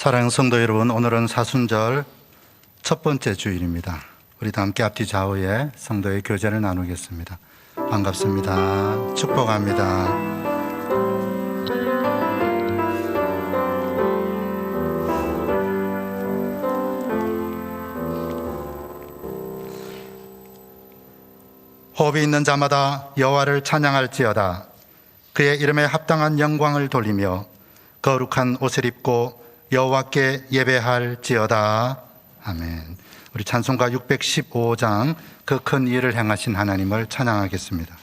사랑하는 성도 여러분, 오늘은 사순절 첫 번째 주일입니다. 우리 다 함께 앞뒤 좌우에 성도의 교제를 나누겠습니다. 반갑습니다. 축복합니다. 호흡이 있는 자마다 여호와를 찬양할지어다. 그의 이름에 합당한 영광을 돌리며 거룩한 옷을 입고 여호와께 예배할지어다. 아멘. 우리 찬송가 615장 그 큰 일을 행하신 하나님을 찬양하겠습니다.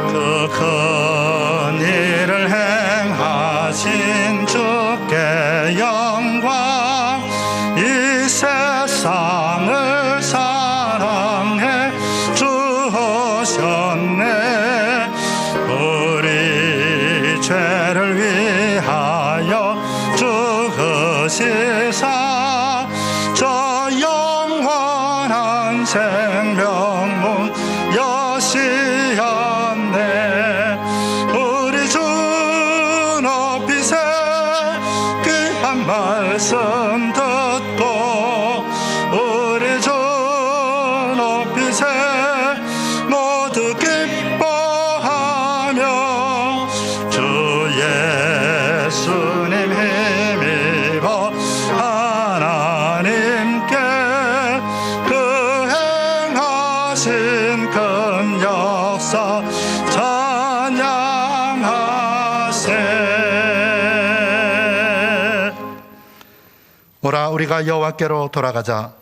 그 큰 일을 행하신 주께 영광, 이 세상을 사랑해 주셨네. 우리 죄를 위하여 죽으시사 저 영원한 생명문 여시었네. 우리 주 높이세 귀한 말씀 듣고 우리 주 높이세 모두 기뻐하며 주 예수님 힘입어 하나님께 그 행하신 큰 역사 찬양하세. 오라 우리가 여호와께로 돌아가자.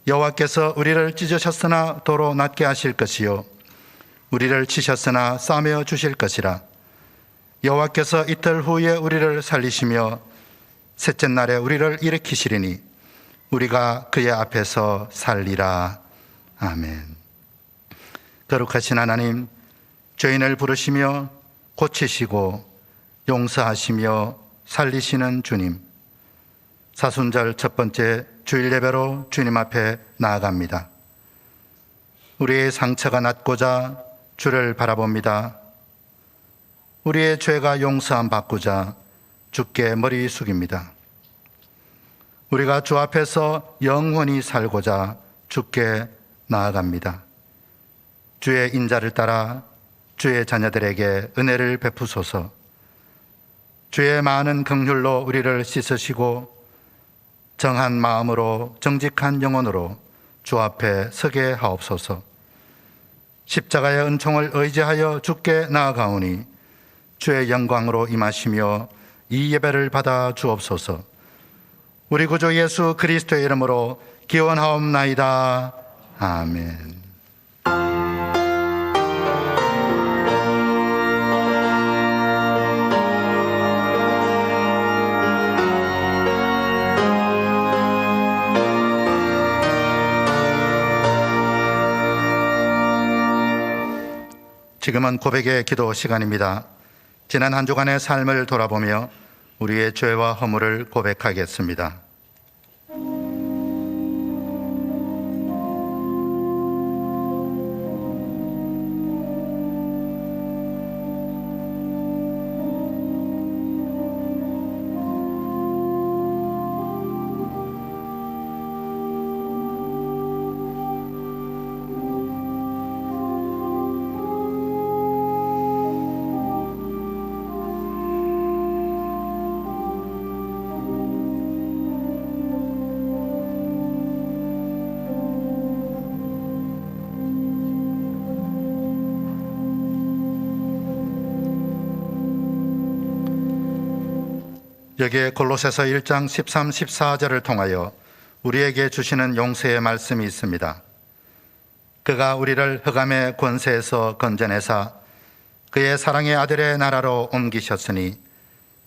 여호와께서 우리를 찢으셨으나 도로 낫게 하실 것이요 우리를 치셨으나 싸매어 주실 것이라. 여호와께서 이틀 후에 우리를 살리시며 셋째 날에 우리를 일으키시리니 우리가 그의 앞에서 살리라. 아멘. 거룩하신 하나님, 죄인을 부르시며 고치시고 용서하시며 살리시는 주님, 사순절 첫 번째 주일 예배로 주님 앞에 나아갑니다. 우리의 상처가 낫고자 주를 바라봅니다. 우리의 죄가 용서함 받고자 주께 머리 숙입니다. 우리가 주 앞에서 영원히 살고자 주께 나아갑니다. 주의 인자를 따라 주의 자녀들에게 은혜를 베푸소서. 주의 많은 긍휼로 우리를 씻으시고 정한 마음으로 정직한 영혼으로 주 앞에 서게 하옵소서. 십자가의 은총을 의지하여 주께 나아가오니 주의 영광으로 임하시며 이 예배를 받아 주옵소서. 우리 구주 예수 그리스도의 이름으로 기원하옵나이다. 아멘. 지금은 고백의 기도 시간입니다. 지난 한 주간의 삶을 돌아보며 우리의 죄와 허물을 고백하겠습니다. 여기에 골로새서 1장 13, 14절을 통하여 우리에게 주시는 용서의 말씀이 있습니다. 그가 우리를 흑암의 권세에서 건져내사 그의 사랑의 아들의 나라로 옮기셨으니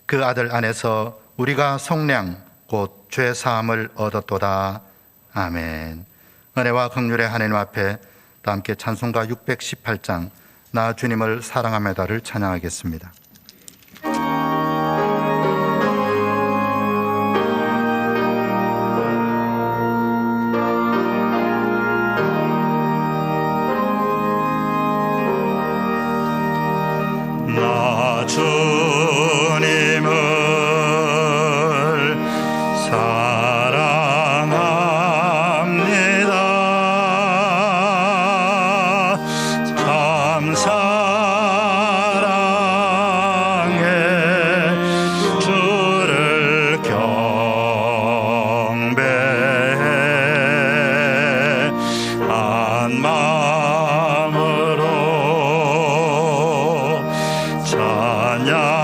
그 아들 안에서 우리가 속량 곧 죄 사함을 얻었도다. 아멘. 은혜와 긍휼의 하나님 앞에 다 함께 찬송가 618장 나 주님을 사랑합니다를 찬양하겠습니다. 나 주님을 사랑합니다. 참 사랑해 주를 경배해 한 마음으로 찬양하오니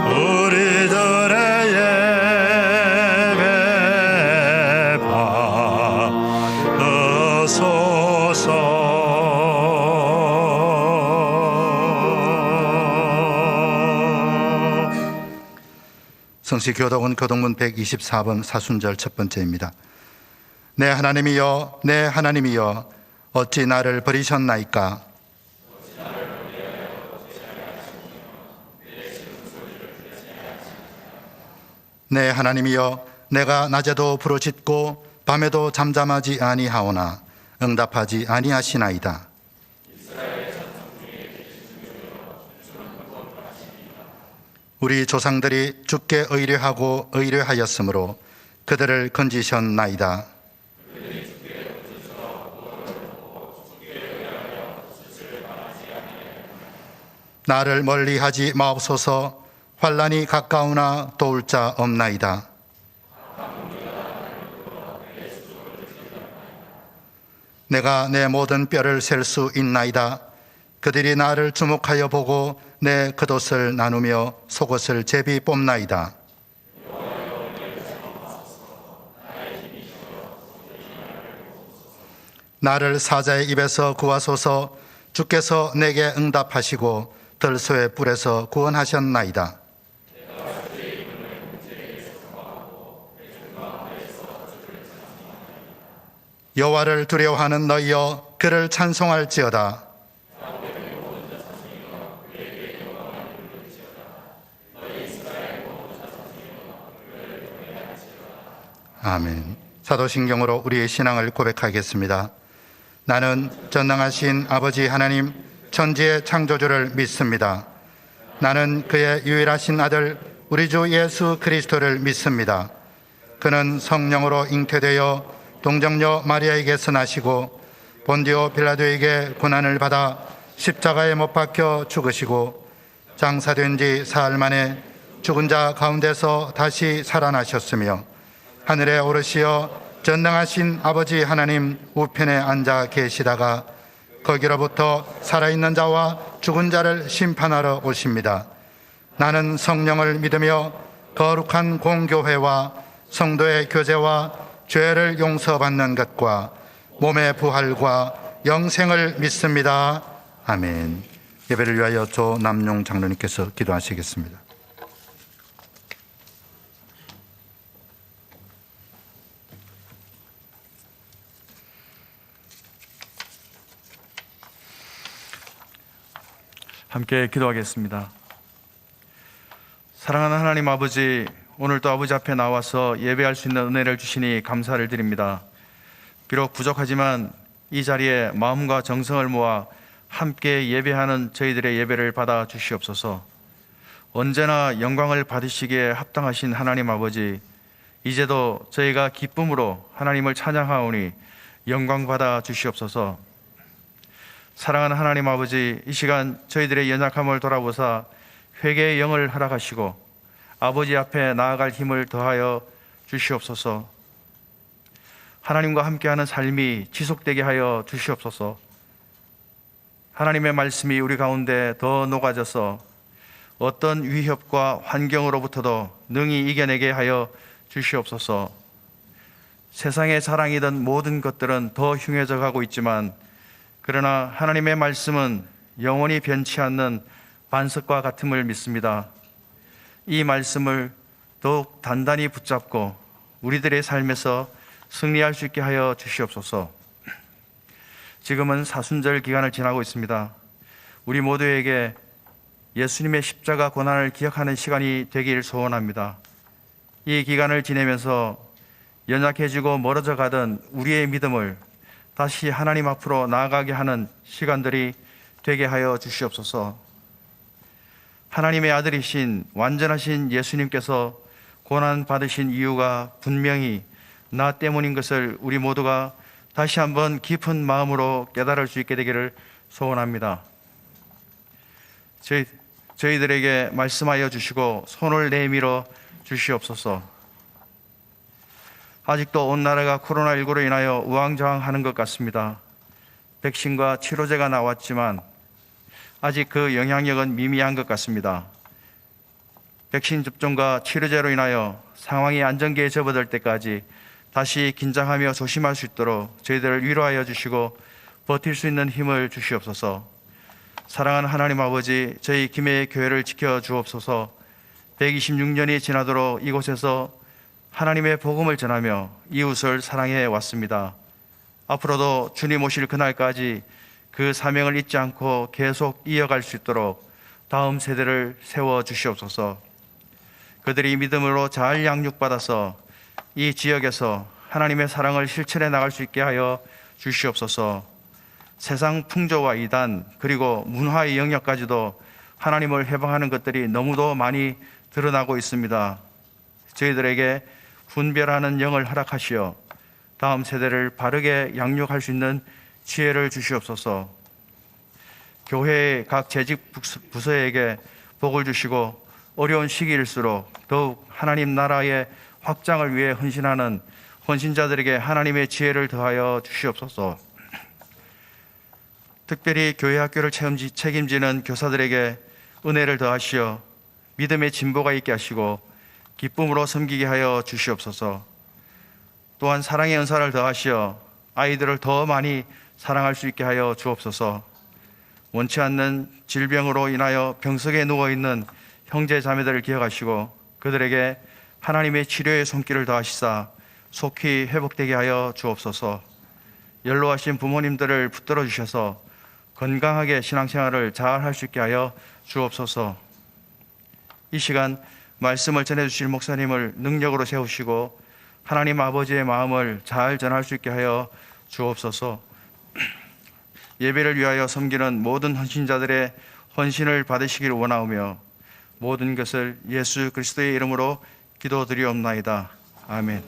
우리들의 예배 받으소서. 성시교독은 교독문 124번 사순절 첫 번째입니다. 내 하나님이여, 내 하나님이여, 어찌 나를 버리셨나이까? 내 하나님이여, 내가 낮에도 부르짖고 밤에도 잠잠하지 아니하오나 응답하지 아니하시나이다. 우리 조상들이 주께 의뢰하고 의뢰하였으므로 그들을 건지셨나이다. 나를 멀리하지 마옵소서. 환난이 가까우나 도울 자 없나이다. 내가 내 모든 뼈를 셀 수 있나이다. 그들이 나를 주목하여 보고 내 겉옷을 나누며 속옷을 제비 뽑나이다. 나를 사자의 입에서 구하소서. 주께서 내게 응답하시고 들소의 뿔에서 구원하셨나이다. 여호와를 두려워하는 너희여, 그를 찬송할지어다. 아멘. 사도신경으로 우리의 신앙을 고백하겠습니다. 나는 전능하신 아버지 하나님 천지의 창조주를 믿습니다. 나는 그의 유일하신 아들 우리 주 예수 그리스도를 믿습니다. 그는 성령으로 잉태되어 동정녀 마리아에게서 나시고 본디오 빌라도에게 고난을 받아 십자가에 못 박혀 죽으시고 장사된 지 사흘 만에 죽은 자 가운데서 다시 살아나셨으며 하늘에 오르시어 전능하신 아버지 하나님 우편에 앉아 계시다가 거기로부터 살아있는 자와 죽은 자를 심판하러 오십니다. 나는 성령을 믿으며 거룩한 공교회와 성도의 교제와 죄를 용서받는 것과 몸의 부활과 영생을 믿습니다. 아멘. 예배를 위하여 조남용 장로님께서 기도하시겠습니다. 함께 기도하겠습니다. 사랑하는 하나님 아버지, 오늘도 아버지 앞에 나와서 예배할 수 있는 은혜를 주시니 감사를 드립니다. 비록 부족하지만 이 자리에 마음과 정성을 모아 함께 예배하는 저희들의 예배를 받아 주시옵소서. 언제나 영광을 받으시기에 합당하신 하나님 아버지, 이제도 저희가 기쁨으로 하나님을 찬양하오니 영광 받아 주시옵소서. 사랑하는 하나님 아버지, 이 시간 저희들의 연약함을 돌아보사 회개의 영을 허락하시고 아버지 앞에 나아갈 힘을 더하여 주시옵소서. 하나님과 함께하는 삶이 지속되게 하여 주시옵소서. 하나님의 말씀이 우리 가운데 더 녹아져서 어떤 위협과 환경으로부터도 능히 이겨내게 하여 주시옵소서. 세상의 자랑이던 모든 것들은 더 흉해져 가고 있지만 그러나 하나님의 말씀은 영원히 변치 않는 반석과 같음을 믿습니다. 이 말씀을 더욱 단단히 붙잡고 우리들의 삶에서 승리할 수 있게 하여 주시옵소서. 지금은 사순절 기간을 지나고 있습니다. 우리 모두에게 예수님의 십자가 고난을 기억하는 시간이 되길 소원합니다. 이 기간을 지내면서 연약해지고 멀어져 가던 우리의 믿음을 다시 하나님 앞으로 나아가게 하는 시간들이 되게 하여 주시옵소서. 하나님의 아들이신 완전하신 예수님께서 고난 받으신 이유가 분명히 나 때문인 것을 우리 모두가 다시 한번 깊은 마음으로 깨달을 수 있게 되기를 소원합니다. 저희들에게 말씀하여 주시고 손을 내밀어 주시옵소서. 아직도 온 나라가 코로나19로 인하여 우왕좌왕하는 것 같습니다. 백신과 치료제가 나왔지만 아직 그 영향력은 미미한 것 같습니다. 백신 접종과 치료제로 인하여 상황이 안정기에 접어들 때까지 다시 긴장하며 조심할 수 있도록 저희들을 위로하여 주시고 버틸 수 있는 힘을 주시옵소서. 사랑하는 하나님 아버지, 저희 김해 교회를 지켜 주옵소서. 126년이 지나도록 이곳에서 하나님의 복음을 전하며 이웃을 사랑해 왔습니다. 앞으로도 주님 오실 그날까지 그 사명을 잊지 않고 계속 이어갈 수 있도록 다음 세대를 세워 주시옵소서. 그들이 믿음으로 잘 양육받아서 이 지역에서 하나님의 사랑을 실천해 나갈 수 있게 하여 주시옵소서. 세상 풍조와 이단 그리고 문화의 영역까지도 하나님을 해방하는 것들이 너무도 많이 드러나고 있습니다. 저희들에게 분별하는 영을 허락하시어 다음 세대를 바르게 양육할 수 있는 지혜를 주시옵소서. 교회의 각 재직 부서에게 복을 주시고 어려운 시기일수록 더욱 하나님 나라의 확장을 위해 헌신하는 헌신자들에게 하나님의 지혜를 더하여 주시옵소서. 특별히 교회 학교를 책임지는 교사들에게 은혜를 더하시어 믿음의 진보가 있게 하시고 기쁨으로 섬기게 하여 주시옵소서. 또한 사랑의 은사를 더하시어 아이들을 더 많이 사랑할 수 있게 하여 주옵소서. 원치 않는 질병으로 인하여 병석에 누워있는 형제 자매들을 기억하시고 그들에게 하나님의 치료의 손길을 더하시사 속히 회복되게 하여 주옵소서. 연로하신 부모님들을 붙들어 주셔서 건강하게 신앙생활을 잘 할 수 있게 하여 주옵소서. 이 시간 말씀을 전해주실 목사님을 능력으로 세우시고 하나님 아버지의 마음을 잘 전할 수 있게 하여 주옵소서. 예배를 위하여 섬기는 모든 헌신자들의 헌신을 받으시기를 원하오며 모든 것을 예수 그리스도의 이름으로 기도드리옵나이다. 아멘.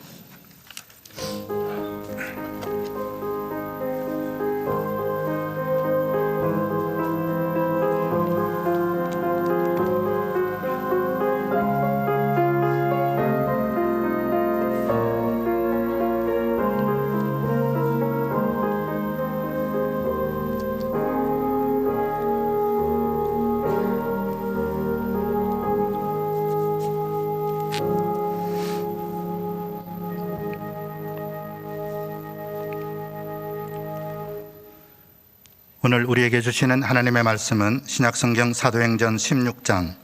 오늘 우리에게 주시는 하나님의 말씀은 신약성경 사도행전 16장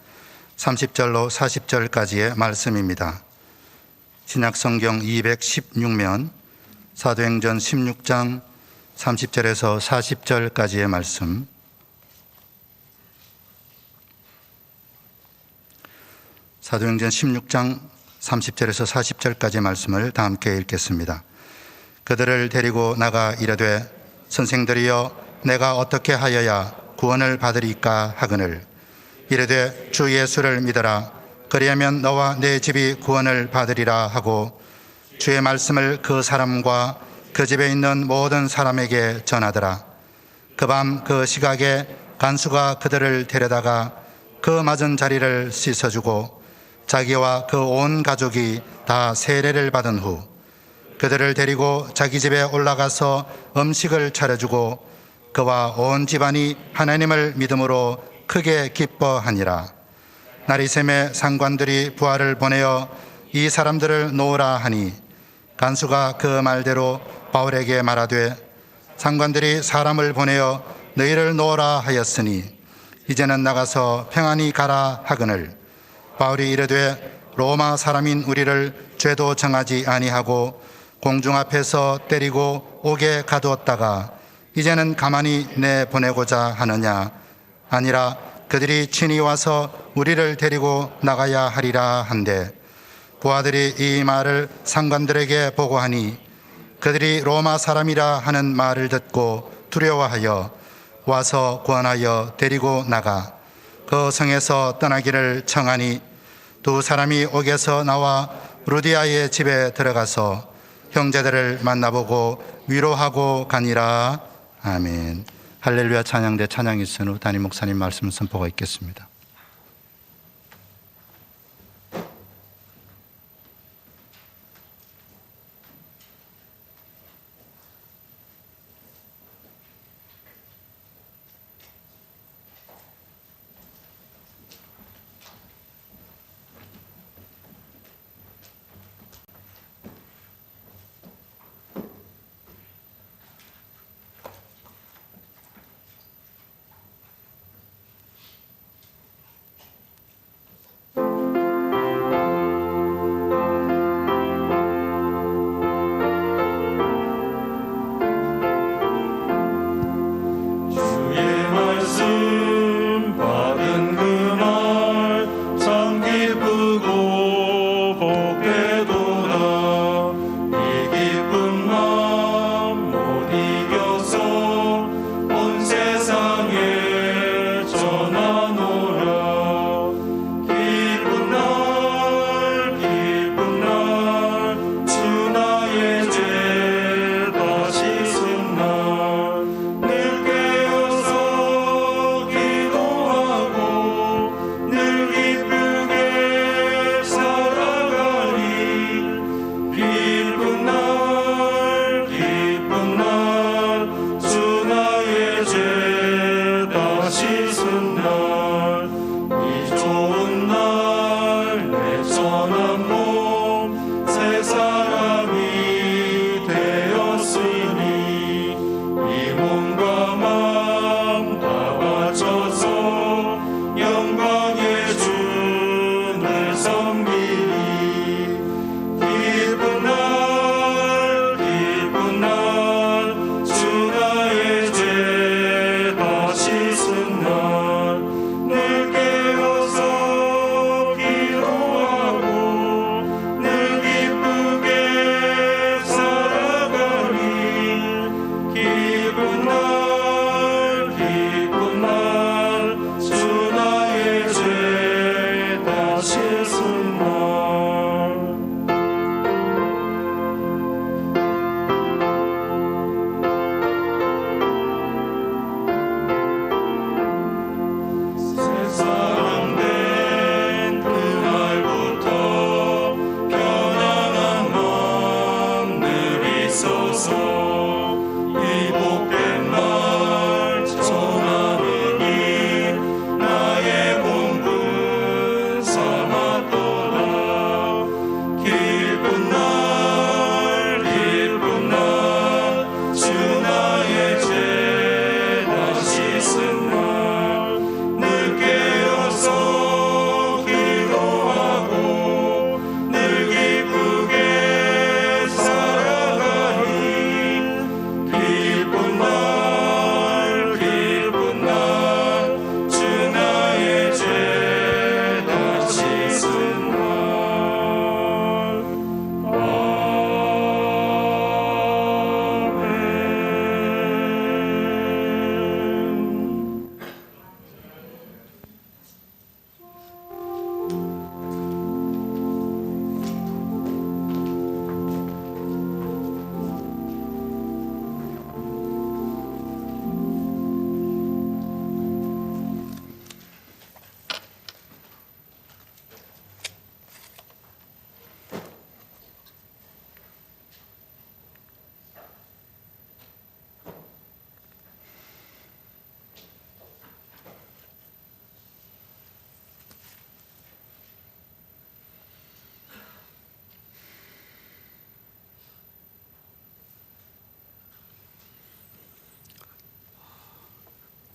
30절로 40절까지의 말씀입니다. 신약성경 216면 사도행전 16장 30절에서 40절까지의 말씀. 사도행전 16장 30절에서 40절까지의 말씀을 다 함께 읽겠습니다. 그들을 데리고 나가 이르되 선생들이여 내가 어떻게 하여야 구원을 받으리까 하거늘 이르되 주 예수를 믿어라 그리하면 너와 내 집이 구원을 받으리라 하고 주의 말씀을 그 사람과 그 집에 있는 모든 사람에게 전하더라. 그 밤 그 시각에 간수가 그들을 데려다가 그 맞은 자리를 씻어주고 자기와 그 온 가족이 다 세례를 받은 후 그들을 데리고 자기 집에 올라가서 음식을 차려주고 그와 온 집안이 하나님을 믿음으로 크게 기뻐하니라. 나리샘의 상관들이 부하를 보내어 이 사람들을 놓으라 하니 간수가 그 말대로 바울에게 말하되 상관들이 사람을 보내어 너희를 놓으라 하였으니 이제는 나가서 평안히 가라 하거늘 바울이 이르되 로마 사람인 우리를 죄도 정하지 아니하고 공중 앞에서 때리고 옥에 가두었다가 이제는 가만히 내보내고자 하느냐? 아니라 그들이 친히 와서 우리를 데리고 나가야 하리라 한데 부하들이 이 말을 상관들에게 보고하니 그들이 로마 사람이라 하는 말을 듣고 두려워하여 와서 권하여 데리고 나가 그 성에서 떠나기를 청하니 두 사람이 옥에서 나와 루디아의 집에 들어가서 형제들을 만나보고 위로하고 가니라. 아멘. 할렐루야. 찬양대 찬양이 있은 후 담임 목사님 말씀 선포가 있겠습니다.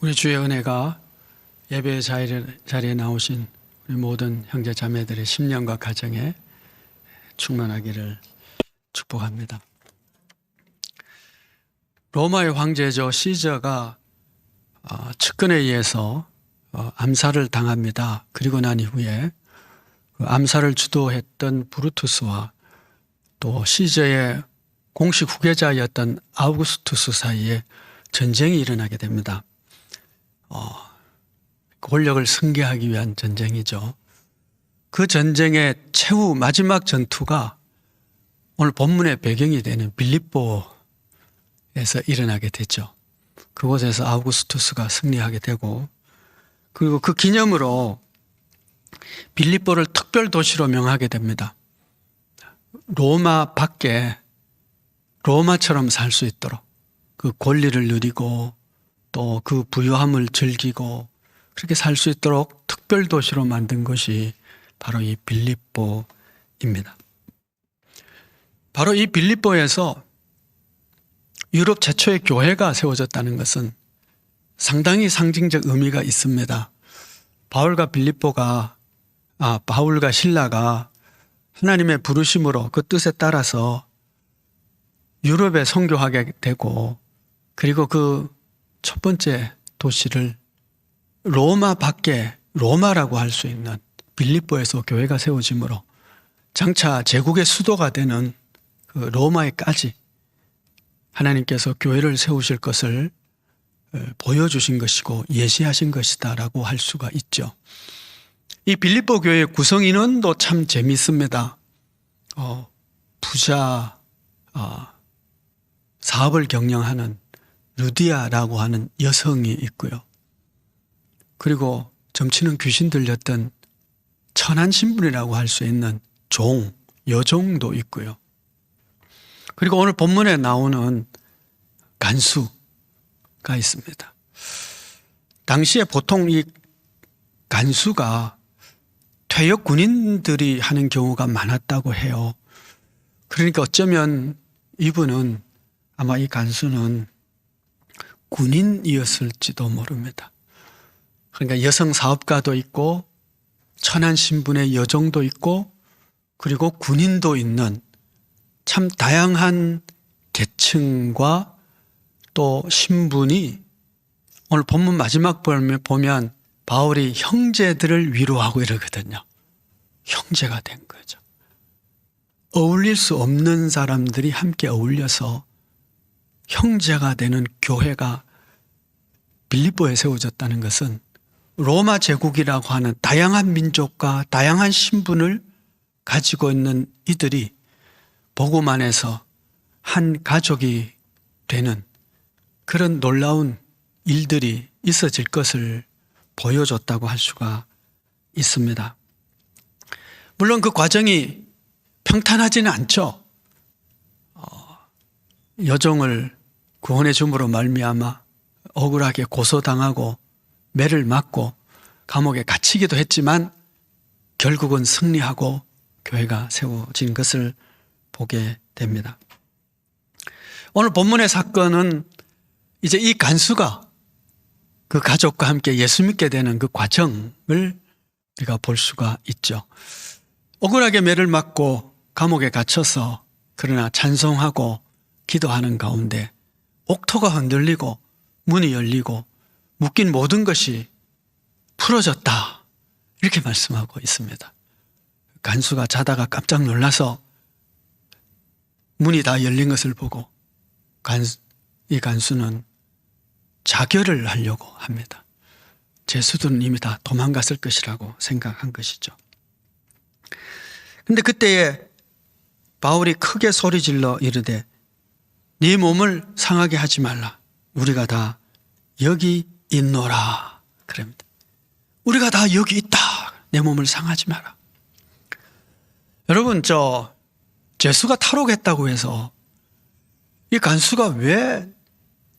우리 주의 은혜가 예배의 자리에 나오신 우리 모든 형제 자매들의 심령과 가정에 충만하기를 축복합니다. 로마의 황제죠 시저가 측근에 의해서 암살을 당합니다. 그리고 난 이후에 그 암살을 주도했던 브루투스와 또 시저의 공식 후계자였던 아우구스투스 사이에 전쟁이 일어나게 됩니다. 권력을 승계하기 위한 전쟁이죠. 그 전쟁의 최후 마지막 전투가 오늘 본문의 배경이 되는 빌립보에서 일어나게 되죠. 그곳에서 아우구스투스가 승리하게 되고, 그리고 그 기념으로 빌립보를 특별 도시로 명하게 됩니다. 로마 밖에 로마처럼 살 수 있도록, 그 권리를 누리고 또 그 부유함을 즐기고 그렇게 살 수 있도록 특별 도시로 만든 것이 바로 이 빌립보입니다. 바로 이 빌립보에서 유럽 최초의 교회가 세워졌다는 것은 상당히 상징적 의미가 있습니다. 바울과 신라가 하나님의 부르심으로 그 뜻에 따라서 유럽에 선교하게 되고, 그리고 그 첫 번째 도시를 로마 밖에 로마라고 할 수 있는 빌립보에서 교회가 세워지므로 장차 제국의 수도가 되는 그 로마에까지 하나님께서 교회를 세우실 것을 보여주신 것이고 예시하신 것이다라고 할 수가 있죠. 이 빌립보 교회의 구성인원도 참 재미있습니다. 부자 사업을 경영하는 루디아라고 하는 여성이 있고요. 그리고 점치는 귀신 들렸던 천한 신분이라고 할 수 있는 여종도 있고요. 그리고 오늘 본문에 나오는 간수가 있습니다. 당시에 보통 이 간수가 퇴역 군인들이 하는 경우가 많았다고 해요. 그러니까 어쩌면 이분은 아마 이 간수는 군인이었을지도 모릅니다. 그러니까 여성 사업가도 있고 천한 신분의 여종도 있고 그리고 군인도 있는 참 다양한 계층과 또 신분이 오늘 본문 마지막 보면 바울이 형제들을 위로하고 이러거든요. 형제가 된 거죠. 어울릴 수 없는 사람들이 함께 어울려서 형제가 되는 교회가 빌립보에 세워졌다는 것은 로마 제국이라고 하는 다양한 민족과 다양한 신분을 가지고 있는 이들이 복음 안에서 한 가족이 되는 그런 놀라운 일들이 있어질 것을 보여줬다고 할 수가 있습니다. 물론 그 과정이 평탄하지는 않죠. 여종을 구원해 줌으로 말미암아 억울하게 고소당하고 매를 맞고 감옥에 갇히기도 했지만 결국은 승리하고 교회가 세워진 것을 보게 됩니다. 오늘 본문의 사건은 이제 이 간수가 그 가족과 함께 예수 믿게 되는 그 과정을 우리가 볼 수가 있죠. 억울하게 매를 맞고 감옥에 갇혀서 그러나 찬송하고 기도하는 가운데 옥토가 흔들리고 문이 열리고 묶인 모든 것이 풀어졌다. 이렇게 말씀하고 있습니다. 간수가 자다가 깜짝 놀라서 문이 다 열린 것을 보고 이 간수는 자결을 하려고 합니다. 죄수들은 이미 다 도망갔을 것이라고 생각한 것이죠. 그런데 그때에 바울이 크게 소리질러 이르되 네 몸을 상하게 하지 말라. 우리가 다 여기 있노라. 그럽니다. 우리가 다 여기 있다. 내 몸을 상하지 마라. 여러분, 죄수가 탈옥했다고 해서 이 간수가 왜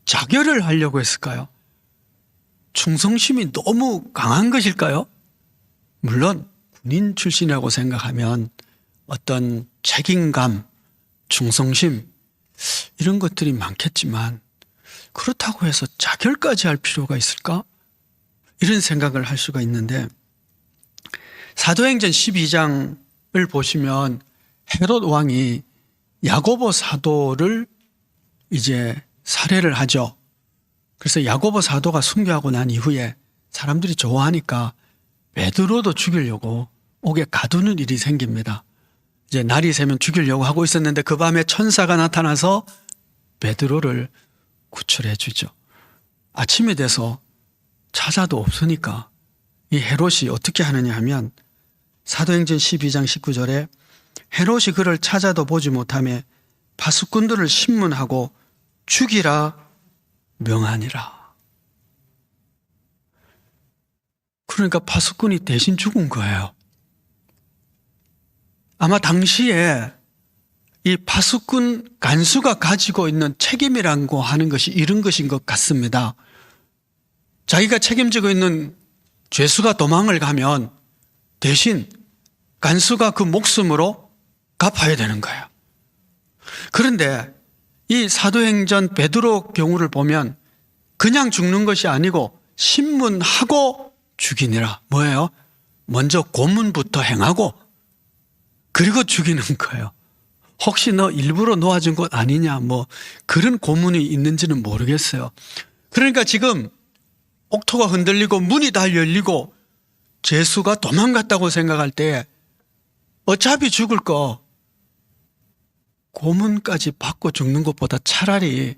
자결을 하려고 했을까요? 충성심이 너무 강한 것일까요? 물론 군인 출신이라고 생각하면 어떤 책임감, 충성심 이런 것들이 많겠지만 그렇다고 해서 자결까지 할 필요가 있을까? 이런 생각을 할 수가 있는데 사도행전 12장을 보시면 헤롯 왕이 야고보 사도를 이제 살해를 하죠. 그래서 야고보 사도가 순교하고 난 이후에 사람들이 좋아하니까 베드로도 죽이려고 옥에 가두는 일이 생깁니다. 이제 날이 새면 죽이려고 하고 있었는데 그 밤에 천사가 나타나서 베드로를 구출해 주죠. 아침이 돼서 찾아도 없으니까 이 헤롯이 어떻게 하느냐 하면 사도행전 12장 19절에 헤롯이 그를 찾아도 보지 못하며 파수꾼들을 신문하고 죽이라 명하니라. 그러니까 파수꾼이 대신 죽은 거예요. 아마 당시에 이 파수꾼 간수가 가지고 있는 책임이라고 하는 것이 이런 것인 것 같습니다. 자기가 책임지고 있는 죄수가 도망을 가면 대신 간수가 그 목숨으로 갚아야 되는 거예요. 그런데 이 사도행전 베드로 경우를 보면 그냥 죽는 것이 아니고 신문하고 죽이니라. 뭐예요? 먼저 고문부터 행하고 그리고 죽이는 거예요. 혹시 너 일부러 놓아준 것 아니냐 뭐 그런 고문이 있는지는 모르겠어요. 그러니까 지금 옥토가 흔들리고 문이 다 열리고 죄수가 도망갔다고 생각할 때 어차피 죽을 거 고문까지 받고 죽는 것보다 차라리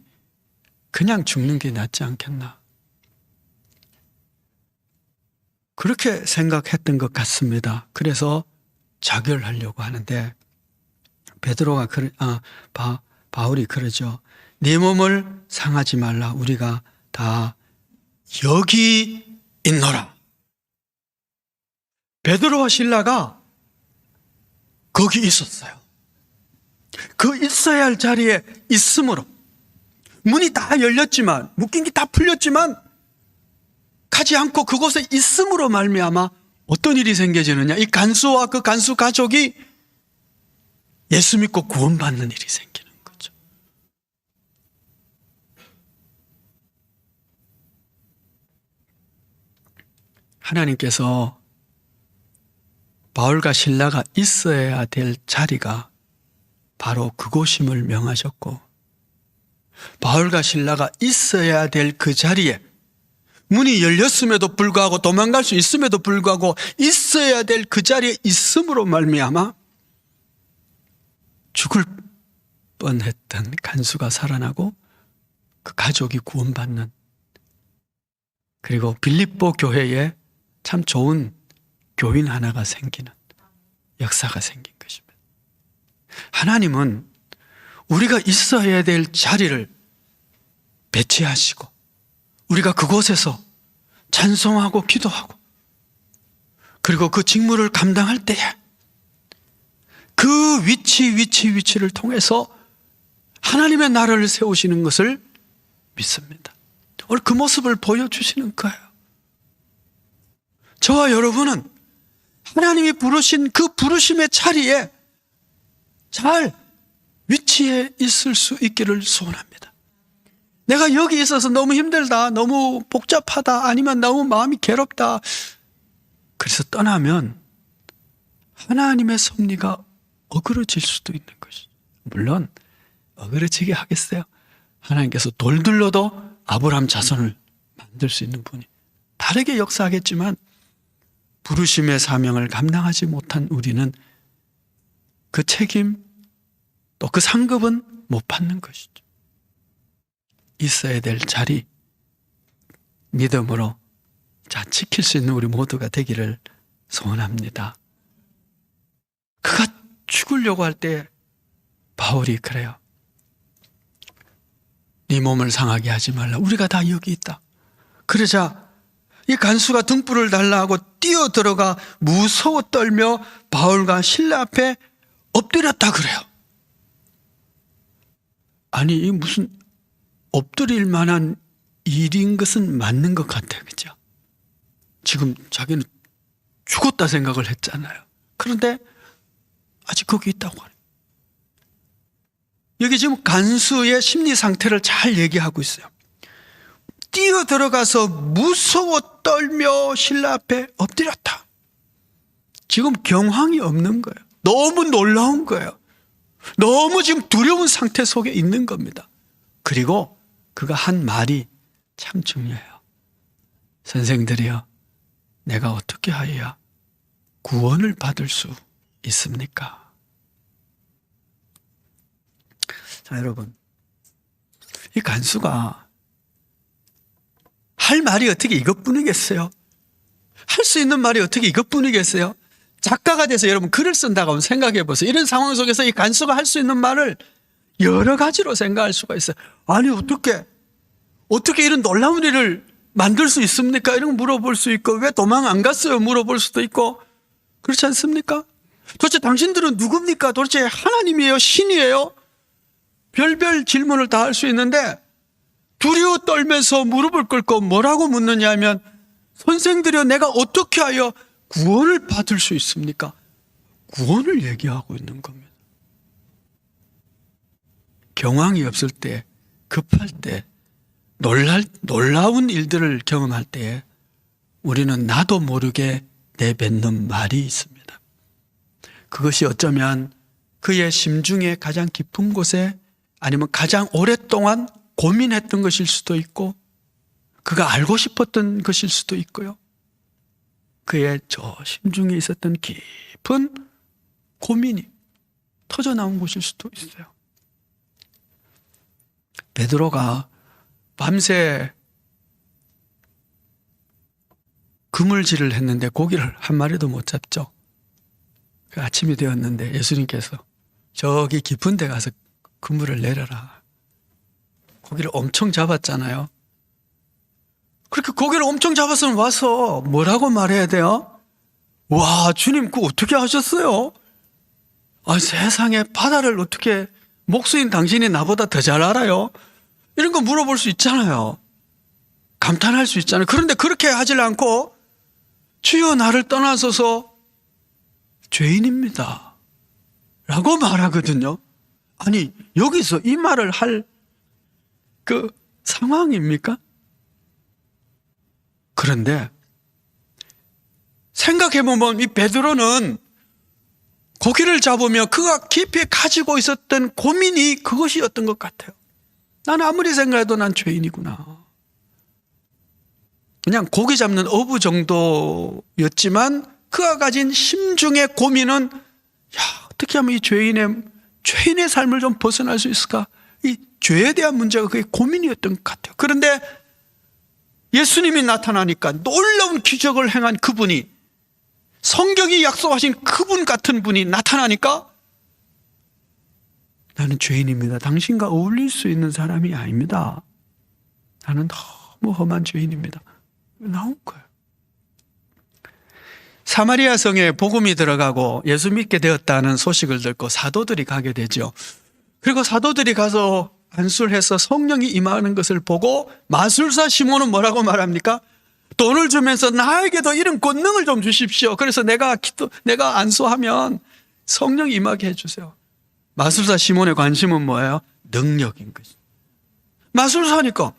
그냥 죽는 게 낫지 않겠나. 그렇게 생각했던 것 같습니다. 그래서 자결하려고 하는데 베드로가 바울이 그러죠. 네 몸을 상하지 말라. 우리가 다 여기 있노라. 베드로와 실라가 거기 있었어요. 그 있어야 할 자리에 있으므로 문이 다 열렸지만 묶인 게 다 풀렸지만 가지 않고 그곳에 있음으로 말미암아 어떤 일이 생겨지느냐. 이 간수와 그 간수 가족이 예수 믿고 구원받는 일이 생기는 거죠. 하나님께서 바울과 실라가 있어야 될 자리가 바로 그곳임을 명하셨고 바울과 실라가 있어야 될 그 자리에 문이 열렸음에도 불구하고 도망갈 수 있음에도 불구하고 있어야 될 그 자리에 있음으로 말미암아 죽을 뻔했던 간수가 살아나고 그 가족이 구원받는 그리고 빌립보 교회에 참 좋은 교인 하나가 생기는 역사가 생긴 것입니다. 하나님은 우리가 있어야 될 자리를 배치하시고 우리가 그곳에서 찬송하고 기도하고 그리고 그 직무를 감당할 때에 그 위치를 통해서 하나님의 나라를 세우시는 것을 믿습니다. 오늘 그 모습을 보여주시는 거예요. 저와 여러분은 하나님이 부르신 그 부르심의 자리에 잘 위치해 있을 수 있기를 소원합니다. 내가 여기 있어서 너무 힘들다, 너무 복잡하다, 아니면 너무 마음이 괴롭다. 그래서 떠나면 하나님의 섭리가 어그러질 수도 있는 것이죠. 물론 어그러지게 하겠어요. 하나님께서 돌들러도 아브라함 자손을 만들 수 있는 분이 다르게 역사하겠지만 부르심의 사명을 감당하지 못한 우리는 그 책임 또 그 상급은 못 받는 것이죠. 있어야 될 자리 믿음으로 지킬 수 있는 우리 모두가 되기를 소원합니다. 그가 죽으려고 할 때 바울이 그래요. 네 몸을 상하게 하지 말라. 우리가 다 여기 있다. 그러자 이 간수가 등불을 달라 하고 뛰어들어가 무서워 떨며 바울과 실라 앞에 엎드렸다 그래요. 아니 이 무슨 엎드릴 만한 일인 것은 맞는 것 같아요. 그죠? 지금 자기는 죽었다 생각을 했잖아요. 그런데 아직 거기 있다고 하네요. 여기 지금 간수의 심리 상태를 잘 얘기하고 있어요. 뛰어들어가서 무서워 떨며 신라 앞에 엎드렸다. 지금 경황이 없는 거예요. 너무 놀라운 거예요. 너무 지금 두려운 상태 속에 있는 겁니다. 그리고 그가 한 말이 참 중요해요. 선생들이여, 내가 어떻게 하여야 구원을 받을 수 있습니까? 자, 여러분. 이 간수가 할 말이 어떻게 이것뿐이겠어요? 할 수 있는 말이 어떻게 이것뿐이겠어요? 작가가 돼서 여러분 글을 쓴다고 한번 생각해 보세요. 이런 상황 속에서 이 간수가 할 수 있는 말을 여러 가지로 생각할 수가 있어요. 아니, 어떻게 이런 놀라운 일을 만들 수 있습니까? 이런 거 물어볼 수 있고, 왜 도망 안 갔어요? 물어볼 수도 있고, 그렇지 않습니까? 도대체 당신들은 누굽니까? 도대체 하나님이에요? 신이에요? 별별 질문을 다 할 수 있는데, 두려워 떨면서 무릎을 꿇고 뭐라고 묻느냐 하면, 선생들이여, 내가 어떻게 하여 구원을 받을 수 있습니까? 구원을 얘기하고 있는 겁니다. 경황이 없을 때, 급할 때, 놀라운 일들을 경험할 때에 우리는 나도 모르게 내뱉는 말이 있습니다. 그것이 어쩌면 그의 심중의 가장 깊은 곳에, 아니면 가장 오랫동안 고민했던 것일 수도 있고, 그가 알고 싶었던 것일 수도 있고요. 그의 저 심중에 있었던 깊은 고민이 터져나온 곳일 수도 있어요. 베드로가 밤새 그물질을 했는데 고기를 한 마리도 못 잡죠. 그 아침이 되었는데 예수님께서 저기 깊은 데 가서 그물을 내려라. 고기를 엄청 잡았잖아요. 그렇게 고기를 엄청 잡았으면 와서 뭐라고 말해야 돼요? 와, 주님 그거 어떻게 하셨어요? 아, 세상에 바다를 어떻게, 목수인 당신이 나보다 더 잘 알아요? 이런 거 물어볼 수 있잖아요. 감탄할 수 있잖아요. 그런데 그렇게 하질 않고 주여 나를 떠나소서 죄인입니다 라고 말하거든요. 아니, 여기서 이 말을 할 그 상황입니까? 그런데 생각해보면 이 베드로는 고기를 잡으며 그가 깊이 가지고 있었던 고민이 그것이었던 것 같아요. 나는 아무리 생각해도 난 죄인이구나. 그냥 고기 잡는 어부 정도였지만 그가 가진 심중의 고민은, 어떻게 하면 이 죄인의 삶을 좀 벗어날 수 있을까? 이 죄에 대한 문제가 그게 고민이었던 것 같아요. 그런데 예수님이 나타나니까, 놀라운 기적을 행한 그분이, 성경이 약속하신 그분 같은 분이 나타나니까, 나는 죄인입니다. 당신과 어울릴 수 있는 사람이 아닙니다. 나는 너무 험한 죄인입니다. 나온 거예요. 사마리아 성에 복음이 들어가고 예수 믿게 되었다는 소식을 듣고 사도들이 가게 되죠. 그리고 사도들이 가서 안술해서 성령이 임하는 것을 보고 마술사 시몬은 뭐라고 말합니까? 돈을 주면서 나에게도 이런 권능을 좀 주십시오. 그래서 내가 안수하면 성령이 임하게 해주세요. 마술사 시몬의 관심은 뭐예요? 능력인 것이죠. 마술사니까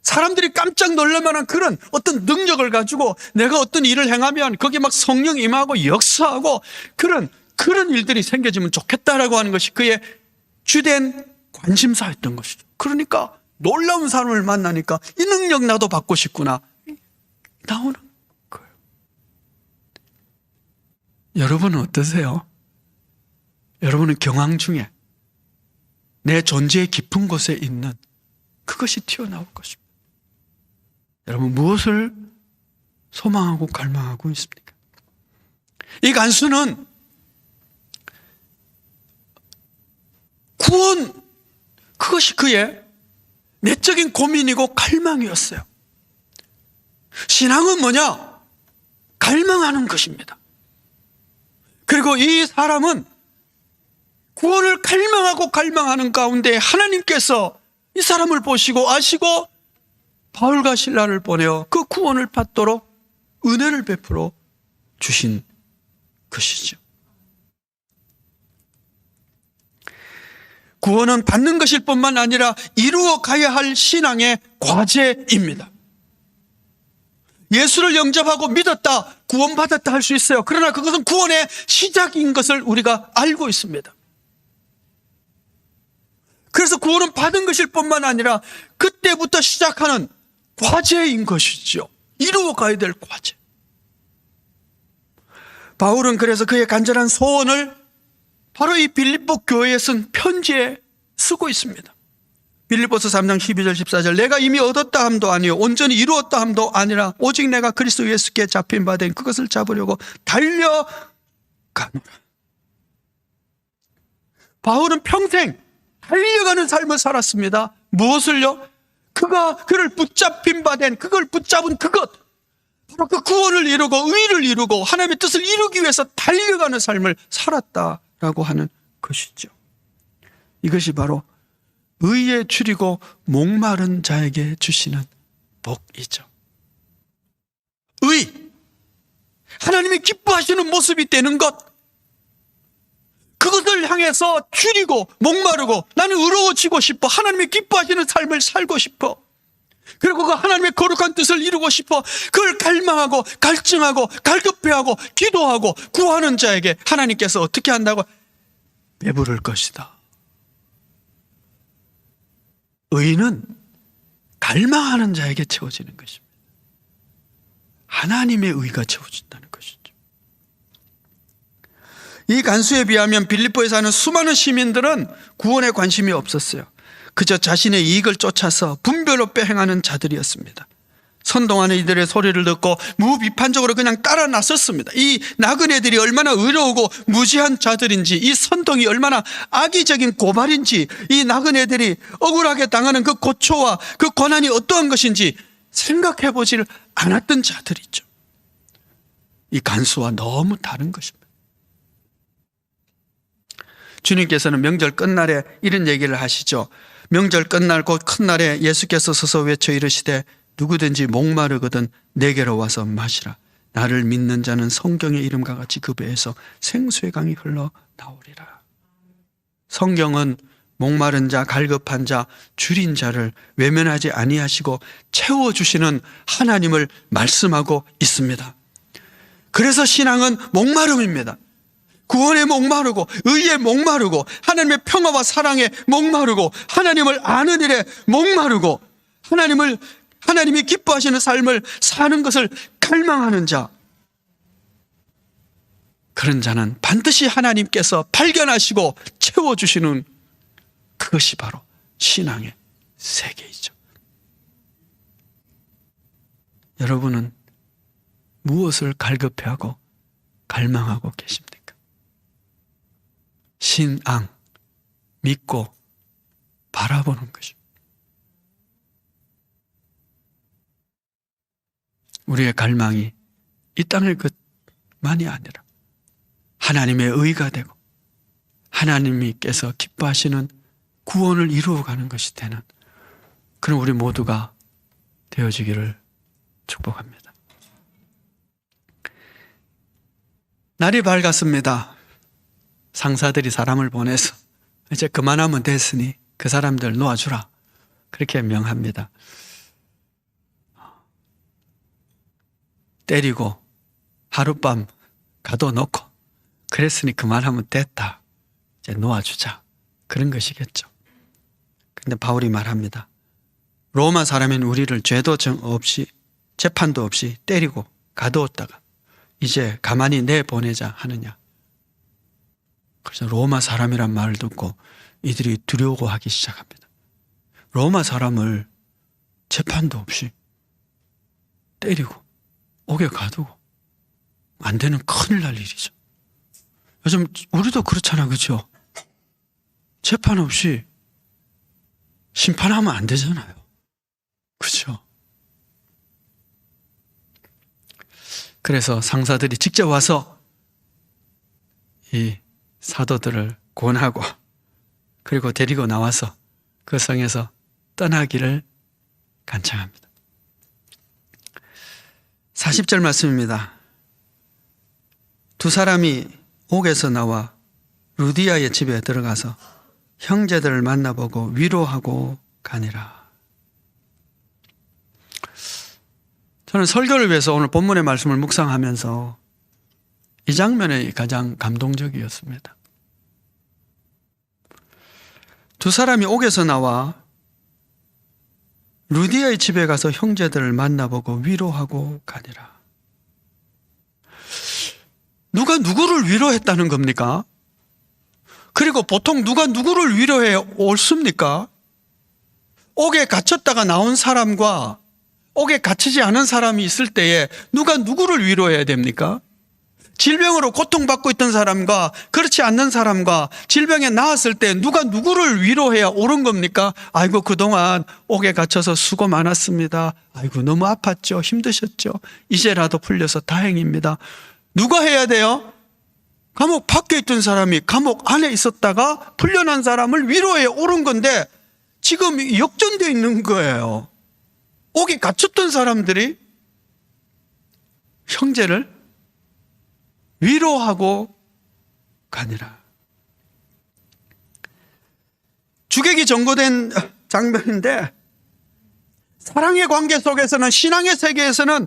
사람들이 깜짝 놀랄 만한 그런 어떤 능력을 가지고 내가 어떤 일을 행하면 거기에 막 성령이 임하고 역사하고 그런 일들이 생겨지면 좋겠다라고 하는 것이 그의 주된 관심사였던 것이죠. 그러니까 놀라운 사람을 만나니까 이 능력 나도 받고 싶구나, 나오는 거예요. 여러분은 어떠세요? 여러분은 경황 중에 내 존재의 깊은 곳에 있는 그것이 튀어나올 것입니다. 여러분, 무엇을 소망하고 갈망하고 있습니까? 이 간수는 구원, 그것이 그의 내적인 고민이고 갈망이었어요. 신앙은 뭐냐? 갈망하는 것입니다. 그리고 이 사람은 구원을 갈망하는 가운데 하나님께서 이 사람을 보시고 아시고 바울과 실라를 보내어 그 구원을 받도록 은혜를 베풀어 주신 것이죠. 구원은 받는 것일 뿐만 아니라 이루어 가야 할 신앙의 과제입니다. 예수를 영접하고 믿었다, 구원받았다 할 수 있어요. 그러나 그것은 구원의 시작인 것을 우리가 알고 있습니다. 그래서 구원은 받은 것일 뿐만 아니라 그때부터 시작하는 과제인 것이죠. 이루어 가야 될 과제. 바울은 그래서 그의 간절한 소원을 바로 이 빌립보 교회에 쓴 편지에 쓰고 있습니다. 빌립보서 3장 12절 14절 내가 이미 얻었다 함도 아니요 온전히 이루었다 함도 아니라 오직 내가 그리스도 예수께 잡힌 바 된 그것을 잡으려고 달려가노라. 바울은 평생 달려가는 삶을 살았습니다. 무엇을요? 그를 붙잡힌 바 된 그걸 붙잡은 그것, 바로 그 구원을 이루고 의를 이루고 하나님의 뜻을 이루기 위해서 달려가는 삶을 살았다라고 하는 것이죠. 이것이 바로 의에 줄이고 목마른 자에게 주시는 복이죠. 의, 하나님이 기뻐하시는 모습이 되는 것, 그것을 향해서 줄이고 목마르고 나는 의로워지고 싶어, 하나님이 기뻐하시는 삶을 살고 싶어, 그리고 그 하나님의 거룩한 뜻을 이루고 싶어, 그걸 갈망하고 갈증하고 갈급해하고 기도하고 구하는 자에게 하나님께서 어떻게 한다고? 배부를 것이다. 의는 갈망하는 자에게 채워지는 것입니다. 하나님의 의가 채워진다는 것이죠. 이 간수에 비하면 빌립보에 사는 수많은 시민들은 구원에 관심이 없었어요. 그저 자신의 이익을 쫓아서 분별롭게 행하는 자들이었습니다. 선동하는 이들의 소리를 듣고 무비판적으로 그냥 따라 나섰습니다. 이 나그네들이 얼마나 의로우고 무지한 자들인지, 이 선동이 얼마나 악의적인 고발인지, 이 나그네들이 억울하게 당하는 그 고초와 그 고난이 어떠한 것인지 생각해 보지를 않았던 자들이죠. 이 간수와 너무 다른 것입니다. 주님께서는 명절 끝날에 이런 얘기를 하시죠. 명절 끝날 곧 큰 날에 예수께서 서서 외쳐 이르시되 누구든지 목마르거든 내게로 와서 마시라. 나를 믿는 자는 성경의 이름과 같이 그 배에서 생수의 강이 흘러나오리라. 성경은 목마른 자, 갈급한 자, 줄인 자를 외면하지 아니하시고 채워주시는 하나님을 말씀하고 있습니다. 그래서 신앙은 목마름입니다. 구원에 목마르고 의에 목마르고 하나님의 평화와 사랑에 목마르고 하나님을 아는 일에 목마르고 하나님이 기뻐하시는 삶을 사는 것을 갈망하는 자, 그런 자는 반드시 하나님께서 발견하시고 채워주시는 그것이 바로 신앙의 세계이죠. 여러분은 무엇을 갈급해하고 갈망하고 계십니까? 신앙, 믿고 바라보는 것입니다. 우리의 갈망이 이 땅의 것만이 아니라 하나님의 의가 되고 하나님께서 기뻐하시는 구원을 이루어가는 것이 되는 그런 우리 모두가 되어지기를 축복합니다. 날이 밝았습니다. 상사들이 사람을 보내서 이제 그만하면 됐으니 그 사람들 놓아주라, 그렇게 명합니다. 때리고 하룻밤 가둬놓고 그랬으니 그만하면 됐다, 이제 놓아주자, 그런 것이겠죠. 근데 바울이 말합니다. 로마 사람인 우리를 죄도 없이 재판도 없이 때리고 가두었다가 이제 가만히 내보내자 하느냐. 그래서 로마 사람이란 말을 듣고 이들이 두려워하기 시작합니다. 로마 사람을 재판도 없이 때리고 옥에 가두고 안 되는 큰일 날 일이죠. 요즘 우리도 그렇잖아, 그렇죠? 재판 없이 심판하면 안 되잖아요, 그렇죠? 그래서 상사들이 직접 와서 이 사도들을 권하고 그리고 데리고 나와서 그 성에서 떠나기를 간청합니다. 40절 말씀입니다. 두 사람이 옥에서 나와 루디아의 집에 들어가서 형제들을 만나보고 위로하고 가니라. 저는 설교를 위해서 오늘 본문의 말씀을 묵상하면서 이 장면이 가장 감동적이었습니다. 두 사람이 옥에서 나와 루디아의 집에 가서 형제들을 만나보고 위로하고 가니라. 누가 누구를 위로했다는 겁니까? 그리고 보통 누가 누구를 위로해 옳습니까? 옥에 갇혔다가 나온 사람과 옥에 갇히지 않은 사람이 있을 때에 누가 누구를 위로해야 됩니까? 질병으로 고통받고 있던 사람과 그렇지 않는 사람과 질병에 나았을 때 누가 누구를 위로해야 옳은 겁니까? 아이고 그동안 옥에 갇혀서 수고 많았습니다. 아이고 너무 아팠죠. 힘드셨죠. 이제라도 풀려서 다행입니다. 누가 해야 돼요? 감옥 밖에 있던 사람이 감옥 안에 있었다가 풀려난 사람을 위로해야 옳은 건데 지금 역전되어 있는 거예요. 옥에 갇혔던 사람들이 형제를 위로하고 가니라. 주객이 전거된 장면인데 사랑의 관계 속에서는 신앙의 세계에서는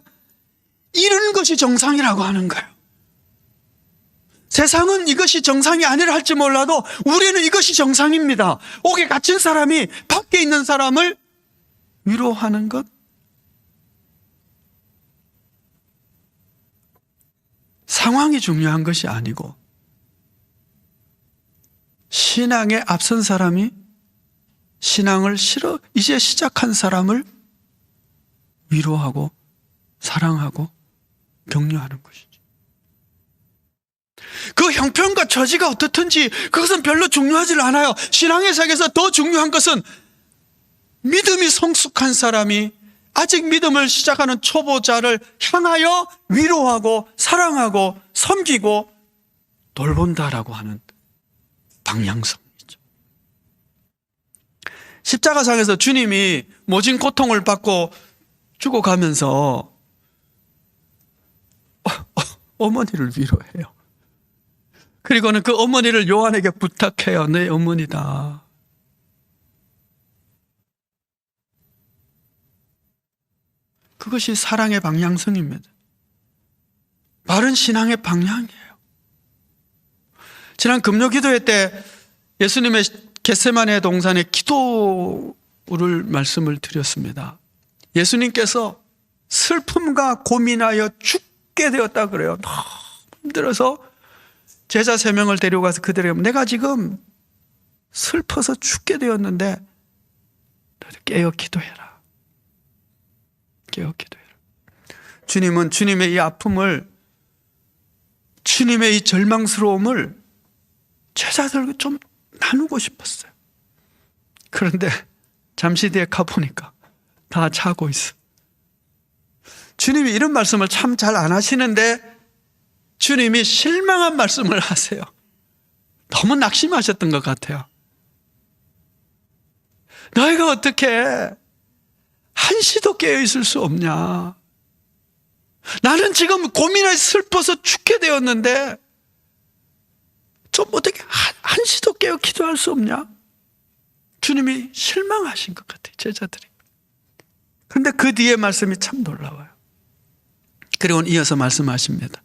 이런 것이 정상이라고 하는 거예요. 세상은 이것이 정상이 아니라 할지 몰라도 우리는 이것이 정상입니다. 옥에 갇힌 사람이 밖에 있는 사람을 위로하는 것. 상황이 중요한 것이 아니고 신앙에 앞선 사람이 신앙을 이제 시작한 사람을 위로하고 사랑하고 격려하는 것이죠. 그 형편과 처지가 어떻든지 그것은 별로 중요하지 않아요. 신앙의 세계에서 더 중요한 것은 믿음이 성숙한 사람이 아직 믿음을 시작하는 초보자를 향하여 위로하고 사랑하고 섬기고 돌본다라고 하는 방향성이죠. 십자가상에서 주님이 모진 고통을 받고 죽어가면서 어머니를 위로해요. 그리고는 그 어머니를 요한에게 부탁해요. 내 어머니다. 그것이 사랑의 방향성입니다. 바른 신앙의 방향이에요. 지난 금요기도회 때 예수님의 겟세마네 동산의 기도를 말씀을 드렸습니다. 예수님께서 슬픔과 고민하여 죽게 되었다 그래요. 너무 힘들어서 제자 3명을 데려가서 그들에게 내가 지금 슬퍼서 죽게 되었는데 너희들 깨어 기도해라. 깨어 기도해라. 주님은 주님의 이 아픔을, 주님의 이 절망스러움을 제자들과 좀 나누고 싶었어요. 그런데 잠시 뒤에 가보니까 다 자고 있어. 주님이 이런 말씀을 참 잘 안 하시는데 주님이 실망한 말씀을 하세요. 너무 낙심하셨던 것 같아요. 너희가 어떻게 한시도 깨어있을 수 없냐? 나는 지금 고민에 슬퍼서 죽게 되었는데 좀 어떻게 한시도 깨어 기도할 수 없냐? 주님이 실망하신 것 같아요, 제자들이. 그런데 그 뒤에 말씀이 참 놀라워요. 그리고 이어서 말씀하십니다.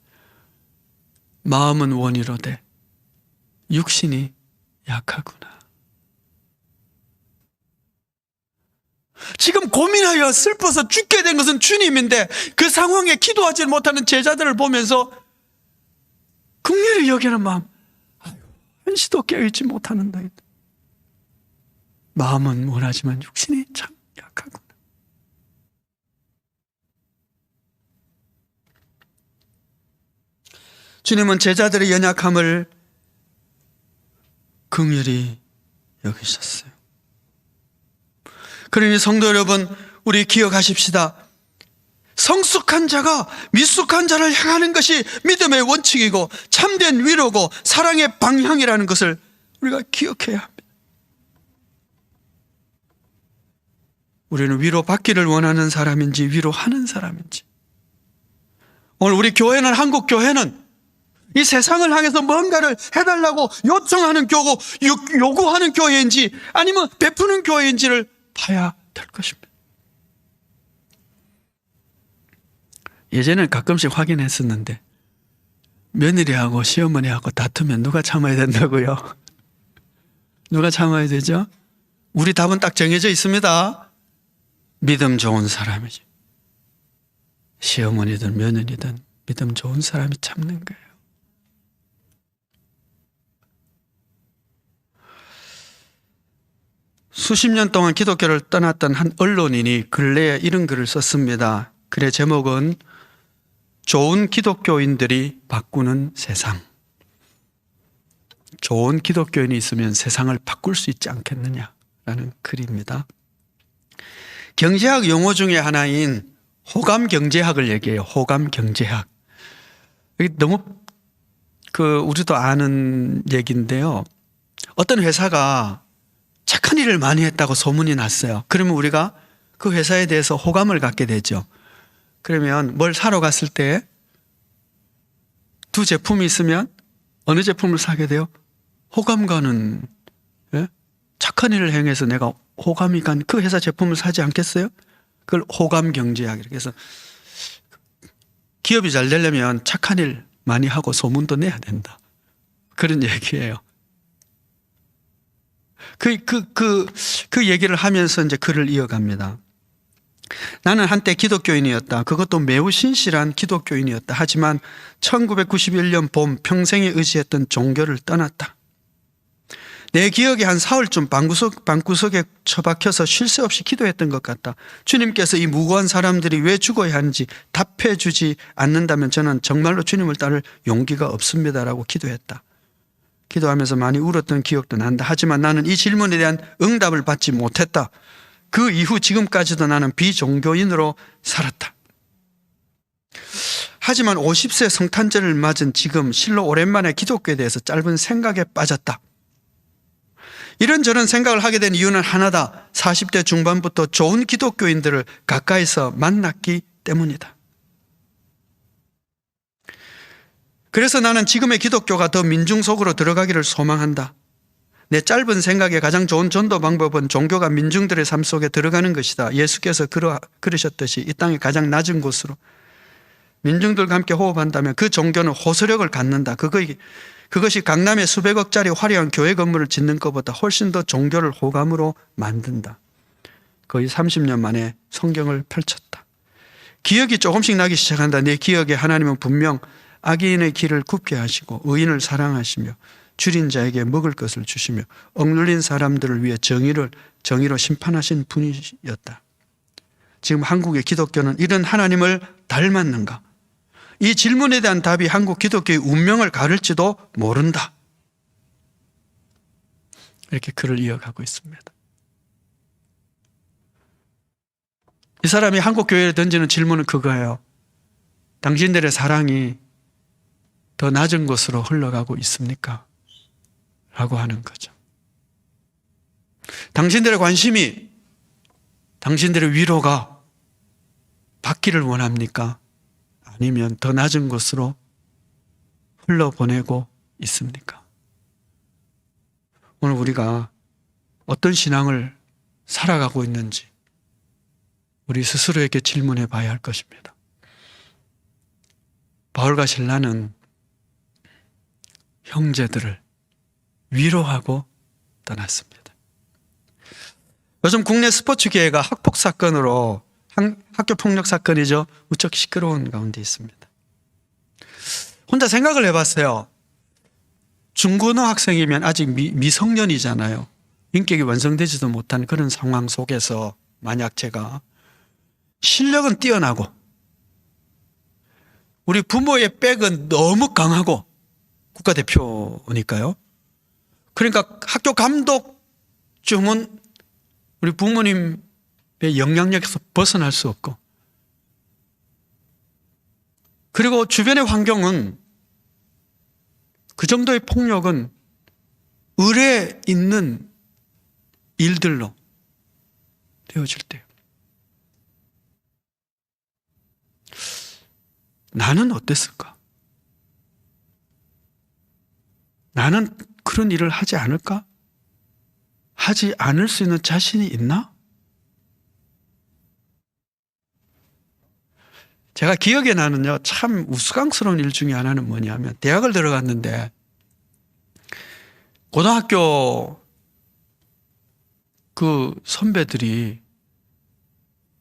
마음은 원이로되 육신이 약하구나. 지금 고민하여 슬퍼서 죽게 된 것은 주님인데 그 상황에 기도하지 못하는 제자들을 보면서 긍휼히 여기는 마음, 한시도 깨어있지 못하는 너희들. 마음은 원하지만 육신이 참 약하구나. 주님은 제자들의 연약함을 긍휼히 여기셨어요. 그러니 성도 여러분, 우리 기억하십시다. 성숙한 자가 미숙한 자를 향하는 것이 믿음의 원칙이고 참된 위로고 사랑의 방향이라는 것을 우리가 기억해야 합니다. 우리는 위로받기를 원하는 사람인지 위로하는 사람인지. 오늘 우리 교회는, 한국 교회는 이 세상을 향해서 뭔가를 해달라고 요청하는 교고 요구하는 교회인지 아니면 베푸는 교회인지를 봐야 될 것입니다. 예전에는 가끔씩 확인했었는데 며느리하고 시어머니하고 다투면 누가 참아야 된다고요? 누가 참아야 되죠? 우리 답은 딱 정해져 있습니다. 믿음 좋은 사람이지. 시어머니든 며느리든 믿음 좋은 사람이 참는 거예요. 수십 년 동안 기독교를 떠났던 한 언론인이 근래에 이런 글을 썼습니다. 글의 제목은 좋은 기독교인들이 바꾸는 세상. 좋은 기독교인이 있으면 세상을 바꿀 수 있지 않겠느냐라는 글입니다. 경제학 용어 중에 하나인 호감 경제학을 얘기해요. 호감 경제학. 이게 너무 우리도 아는 얘기인데요. 어떤 회사가 착한 일을 많이 했다고 소문이 났어요. 그러면 우리가 그 회사에 대해서 호감을 갖게 되죠. 그러면 뭘 사러 갔을 때 두 제품이 있으면 어느 제품을 사게 돼요? 호감 가는, 예? 착한 일을 행해서 내가 호감이 간 그 회사 제품을 사지 않겠어요? 그걸 호감 경제학. 이렇게 해서 기업이 잘 되려면 착한 일 많이 하고 소문도 내야 된다. 그런 얘기예요. 그 얘기를 하면서 이제 글을 이어갑니다. 나는 한때 기독교인이었다. 그것도 매우 신실한 기독교인이었다. 하지만 1991년 봄 평생에 의지했던 종교를 떠났다. 내 기억에 한 사흘쯤 방구석에 처박혀서 쉴 새 없이 기도했던 것 같다. 주님께서 이 무고한 사람들이 왜 죽어야 하는지 답해 주지 않는다면 저는 정말로 주님을 따를 용기가 없습니다라고 기도했다. 기도하면서 많이 울었던 기억도 난다. 하지만 나는 이 질문에 대한 응답을 받지 못했다. 그 이후 지금까지도 나는 비종교인으로 살았다. 하지만 50세 성탄절을 맞은 지금 실로 오랜만에 기독교에 대해서 짧은 생각에 빠졌다. 이런저런 생각을 하게 된 이유는 하나다. 40대 중반부터 좋은 기독교인들을 가까이서 만났기 때문이다. 그래서 나는 지금의 기독교가 더 민중 속으로 들어가기를 소망한다. 내 짧은 생각에 가장 좋은 전도 방법은 종교가 민중들의 삶 속에 들어가는 것이다. 예수께서 그러셨듯이 이 땅의 가장 낮은 곳으로 민중들과 함께 호흡한다면 그 종교는 호소력을 갖는다. 그것이 강남에 수백억짜리 화려한 교회 건물을 짓는 것보다 훨씬 더 종교를 호감으로 만든다. 거의 30년 만에 성경을 펼쳤다. 기억이 조금씩 나기 시작한다. 내 기억에 하나님은 분명 악인의 길을 굽게 하시고 의인을 사랑하시며 줄인 자에게 먹을 것을 주시며 억눌린 사람들을 위해 정의로 심판하신 분이었다. 지금 한국의 기독교는 이런 하나님을 닮았는가? 이 질문에 대한 답이 한국 기독교의 운명을 가를지도 모른다. 이렇게 글을 이어가고 있습니다. 이 사람이 한국 교회에 던지는 질문은 그거예요. 당신들의 사랑이 더 낮은 곳으로 흘러가고 있습니까? 라고 하는 거죠. 당신들의 관심이, 당신들의 위로가 받기를 원합니까? 아니면 더 낮은 곳으로 흘러보내고 있습니까? 오늘 우리가 어떤 신앙을 살아가고 있는지 우리 스스로에게 질문해 봐야 할 것입니다. 바울과 실라는 형제들을 위로하고 떠났습니다. 요즘 국내 스포츠계가 학폭 사건으로 학교 폭력 사건이죠. 무척 시끄러운 가운데 있습니다. 혼자 생각을 해봤어요. 중고등 학생이면 아직 미성년이잖아요. 인격이 완성되지도 못한 그런 상황 속에서 만약 제가 실력은 뛰어나고 우리 부모의 백은 너무 강하고 국가대표니까요. 그러니까 학교 감독쯤은 우리 부모님의 영향력에서 벗어날 수 없고, 그리고 주변의 환경은 그 정도의 폭력은 의뢰 있는 일들로 되어질 때요. 나는 어땠을까? 나는 그런 일을 하지 않을까? 하지 않을 수 있는 자신이 있나? 제가 기억에 나는요, 참 우스꽝스러운 일 중에 하나는 뭐냐면, 대학을 들어갔는데 고등학교 그 선배들이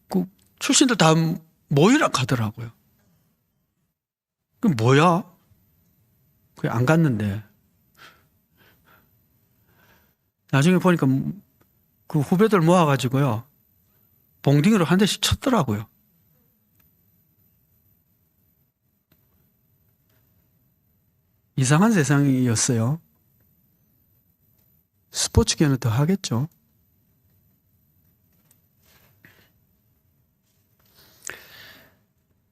그 출신들 다 모이라 가더라고요. 그 뭐야? 그게 안 갔는데 나중에 보니까 그 후배들 모아가지고요, 봉딩으로 한 대씩 쳤더라고요. 이상한 세상이었어요. 스포츠계는 더 하겠죠.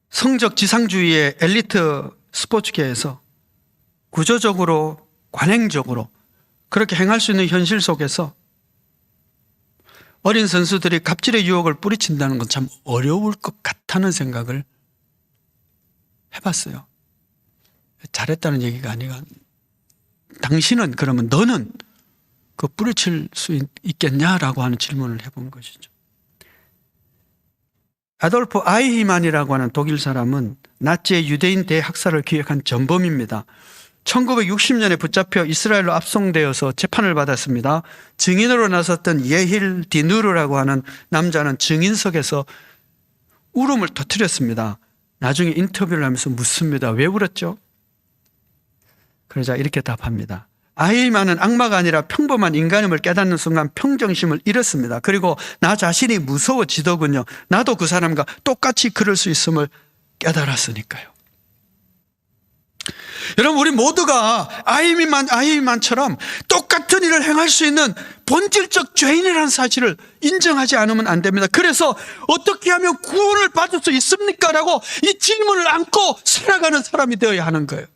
성적 지상주의의 엘리트 스포츠계에서 구조적으로, 관행적으로 그렇게 행할 수 있는 현실 속에서 어린 선수들이 갑질의 유혹을 뿌리친다는 건 참 어려울 것 같다는 생각을 해봤어요. 잘했다는 얘기가 아니라, 당신은, 그러면 너는 그 뿌리칠 수 있겠냐라고 하는 질문을 해본 것이죠. 아돌프 아이히만이라고 하는 독일 사람은 나치의 유대인 대학살을 기획한 전범입니다. 1960년에 붙잡혀 이스라엘로 압송되어서 재판을 받았습니다. 증인으로 나섰던 예힐 디누르라고 하는 남자는 증인석에서 울음을 터뜨렸습니다. 나중에 인터뷰를 하면서 묻습니다. 왜 울었죠? 그러자 이렇게 답합니다. 아이만은 악마가 아니라 평범한 인간임을 깨닫는 순간 평정심을 잃었습니다. 그리고 나 자신이 무서워지더군요. 나도 그 사람과 똑같이 그럴 수 있음을 깨달았으니까요. 여러분, 우리 모두가 아이만처럼 똑같은 일을 행할 수 있는 본질적 죄인이라는 사실을 인정하지 않으면 안 됩니다. 그래서 어떻게 하면 구원을 받을 수 있습니까? 라고 이 질문을 안고 살아가는 사람이 되어야 하는 거예요.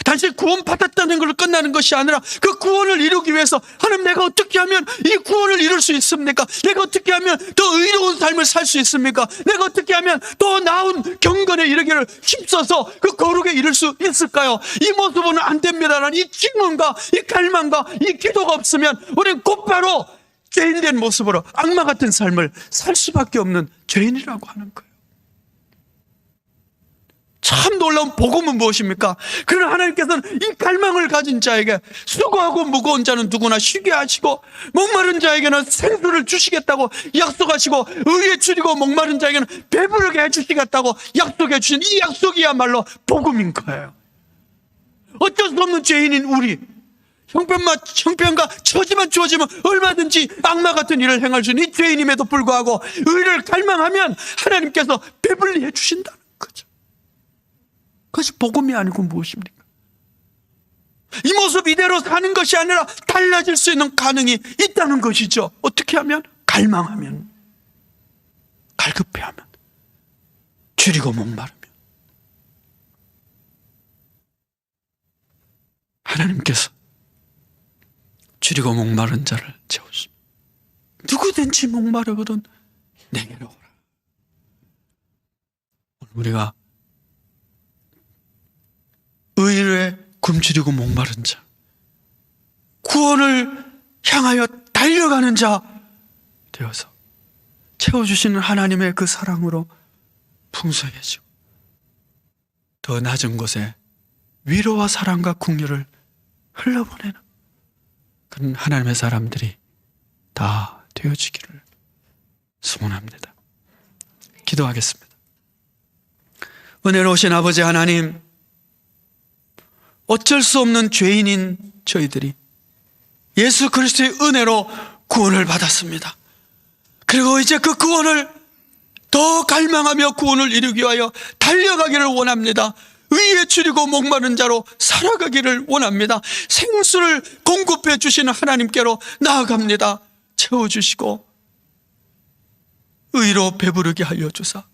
단지 구원받았다는 걸로 끝나는 것이 아니라 그 구원을 이루기 위해서 하나님, 내가 어떻게 하면 이 구원을 이룰 수 있습니까? 내가 어떻게 하면 더 의로운 삶을 살 수 있습니까? 내가 어떻게 하면 더 나은 경건에 이르기를 힘써서 그 거룩에 이를 수 있을까요? 이 모습은 안 됩니다라는 이 질문과 이 갈망과 이 기도가 없으면 우리는 곧바로 죄인된 모습으로 악마 같은 삶을 살 수밖에 없는 죄인이라고 하는 거예요. 참 놀라운 복음은 무엇입니까? 그러나 하나님께서는 이 갈망을 가진 자에게 수고하고 무거운 자는 누구나 쉬게 하시고 목마른 자에게는 생수를 주시겠다고 약속하시고 의에 줄이고 목마른 자에게는 배부르게 해주시겠다고 약속해 주신 이 약속이야말로 복음인 거예요. 어쩔 수 없는 죄인인 우리, 형편과 처지만 주어지면 얼마든지 악마 같은 일을 행할 수 있는 이 죄인임에도 불구하고 의를 갈망하면 하나님께서 배불리 해주신다는 거죠. 그것이 복음이 아니고 무엇입니까? 이 모습 이대로 사는 것이 아니라 달라질 수 있는 가능이 있다는 것이죠. 어떻게 하면? 갈망하면, 갈급해하면, 줄이고 목마르면. 하나님께서 줄이고 목마른 자를 채우십니다. 누구든지 목마르거든 내게로 오라. 오늘 우리가 의를 굶주리고 목마른 자, 구원을 향하여 달려가는 자 되어서 채워주시는 하나님의 그 사랑으로 풍성해지고 더 낮은 곳에 위로와 사랑과 긍휼을 흘러보내는 그런 하나님의 사람들이 다 되어지기를 소원합니다. 기도하겠습니다. 은혜로우신 아버지 하나님, 어쩔 수 없는 죄인인 저희들이 예수 그리스도의 은혜로 구원을 받았습니다. 그리고 이제 그 구원을 더 갈망하며 구원을 이루기 위하여 달려가기를 원합니다. 의에 줄이고 목마른 자로 살아가기를 원합니다. 생수를 공급해 주시는 하나님께로 나아갑니다. 채워주시고 의로 배부르게 하여 주사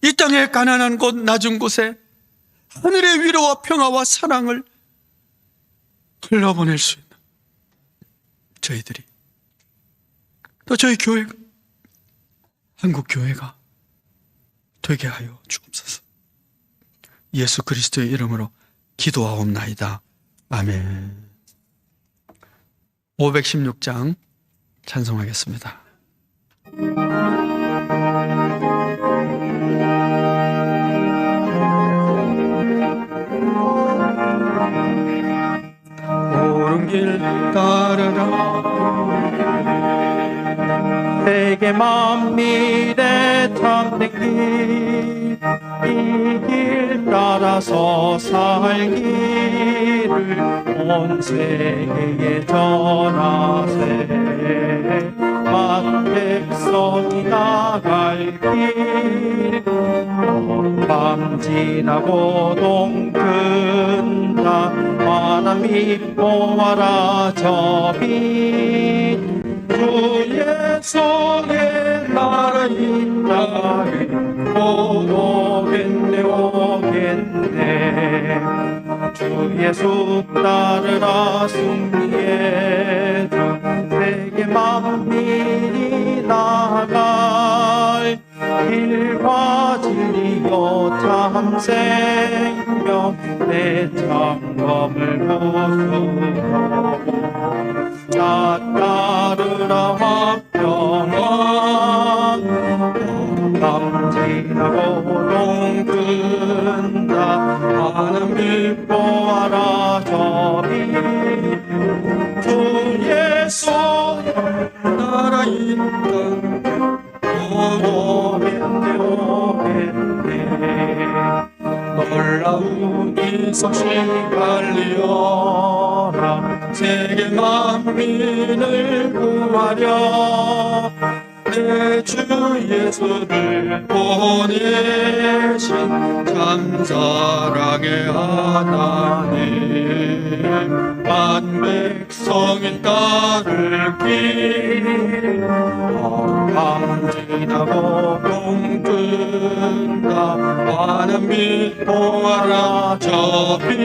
이 땅의 가난한 곳, 낮은 곳에 하늘의 위로와 평화와 사랑을 흘러보낼 수 있는 저희들이, 또 저희 교회가, 한국 교회가 되게 하여 주옵소서. 예수 그리스도의 이름으로 기도하옵나이다. 아멘. 516장 찬송하겠습니다. 옳은 길 따르라 세계 만민의 참된 길 이 길 따라서 살기를 온 세계에 전하세. 만 백성이 나갈 길 밤 지나고 동 끈다. 바람이 보아라 저 빛. 주 예수의 나라 이 땅에 오겠네 오겠네. 주 예수 따르라 승리의 주. 세계 만민이 나갈 길과 진리요 참 생명 내 창검을 부수고. 나 따르라 화평원 밤 지나고 동 끈다. 하는 빛 보아라 저 빛. 주 예수 나라 이 땅에 오겠네 오겠네. 놀라운 이 소식 알리어라. 세계 만민을 구하려 내 주 예수를 보내신 참 사랑의 하나님. 만 백성이 따를 길 밤 지나고 동 끈다. 많은 빛 보아라 저 빛.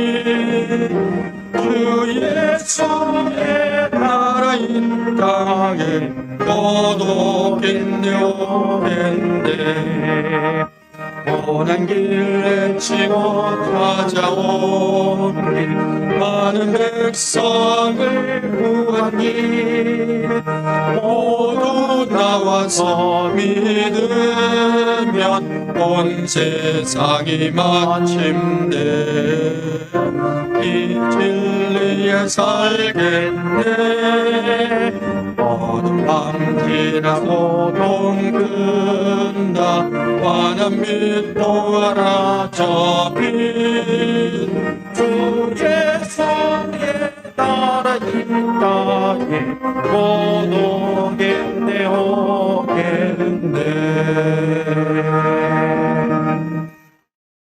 주 예수의 나라 이 땅에 오겠네 오겠네. 오는 길에 치고 찾아온 길 많은 백성을 구한 길 모두 나와서 믿으면 온 세상이 마침내 이 진리에 살겠네. 어둠 밤 지나고 동 끈다. 환한 빛 보아라 저 빛. 주 예수의 나라 이 땅에 오겠네 오겠네.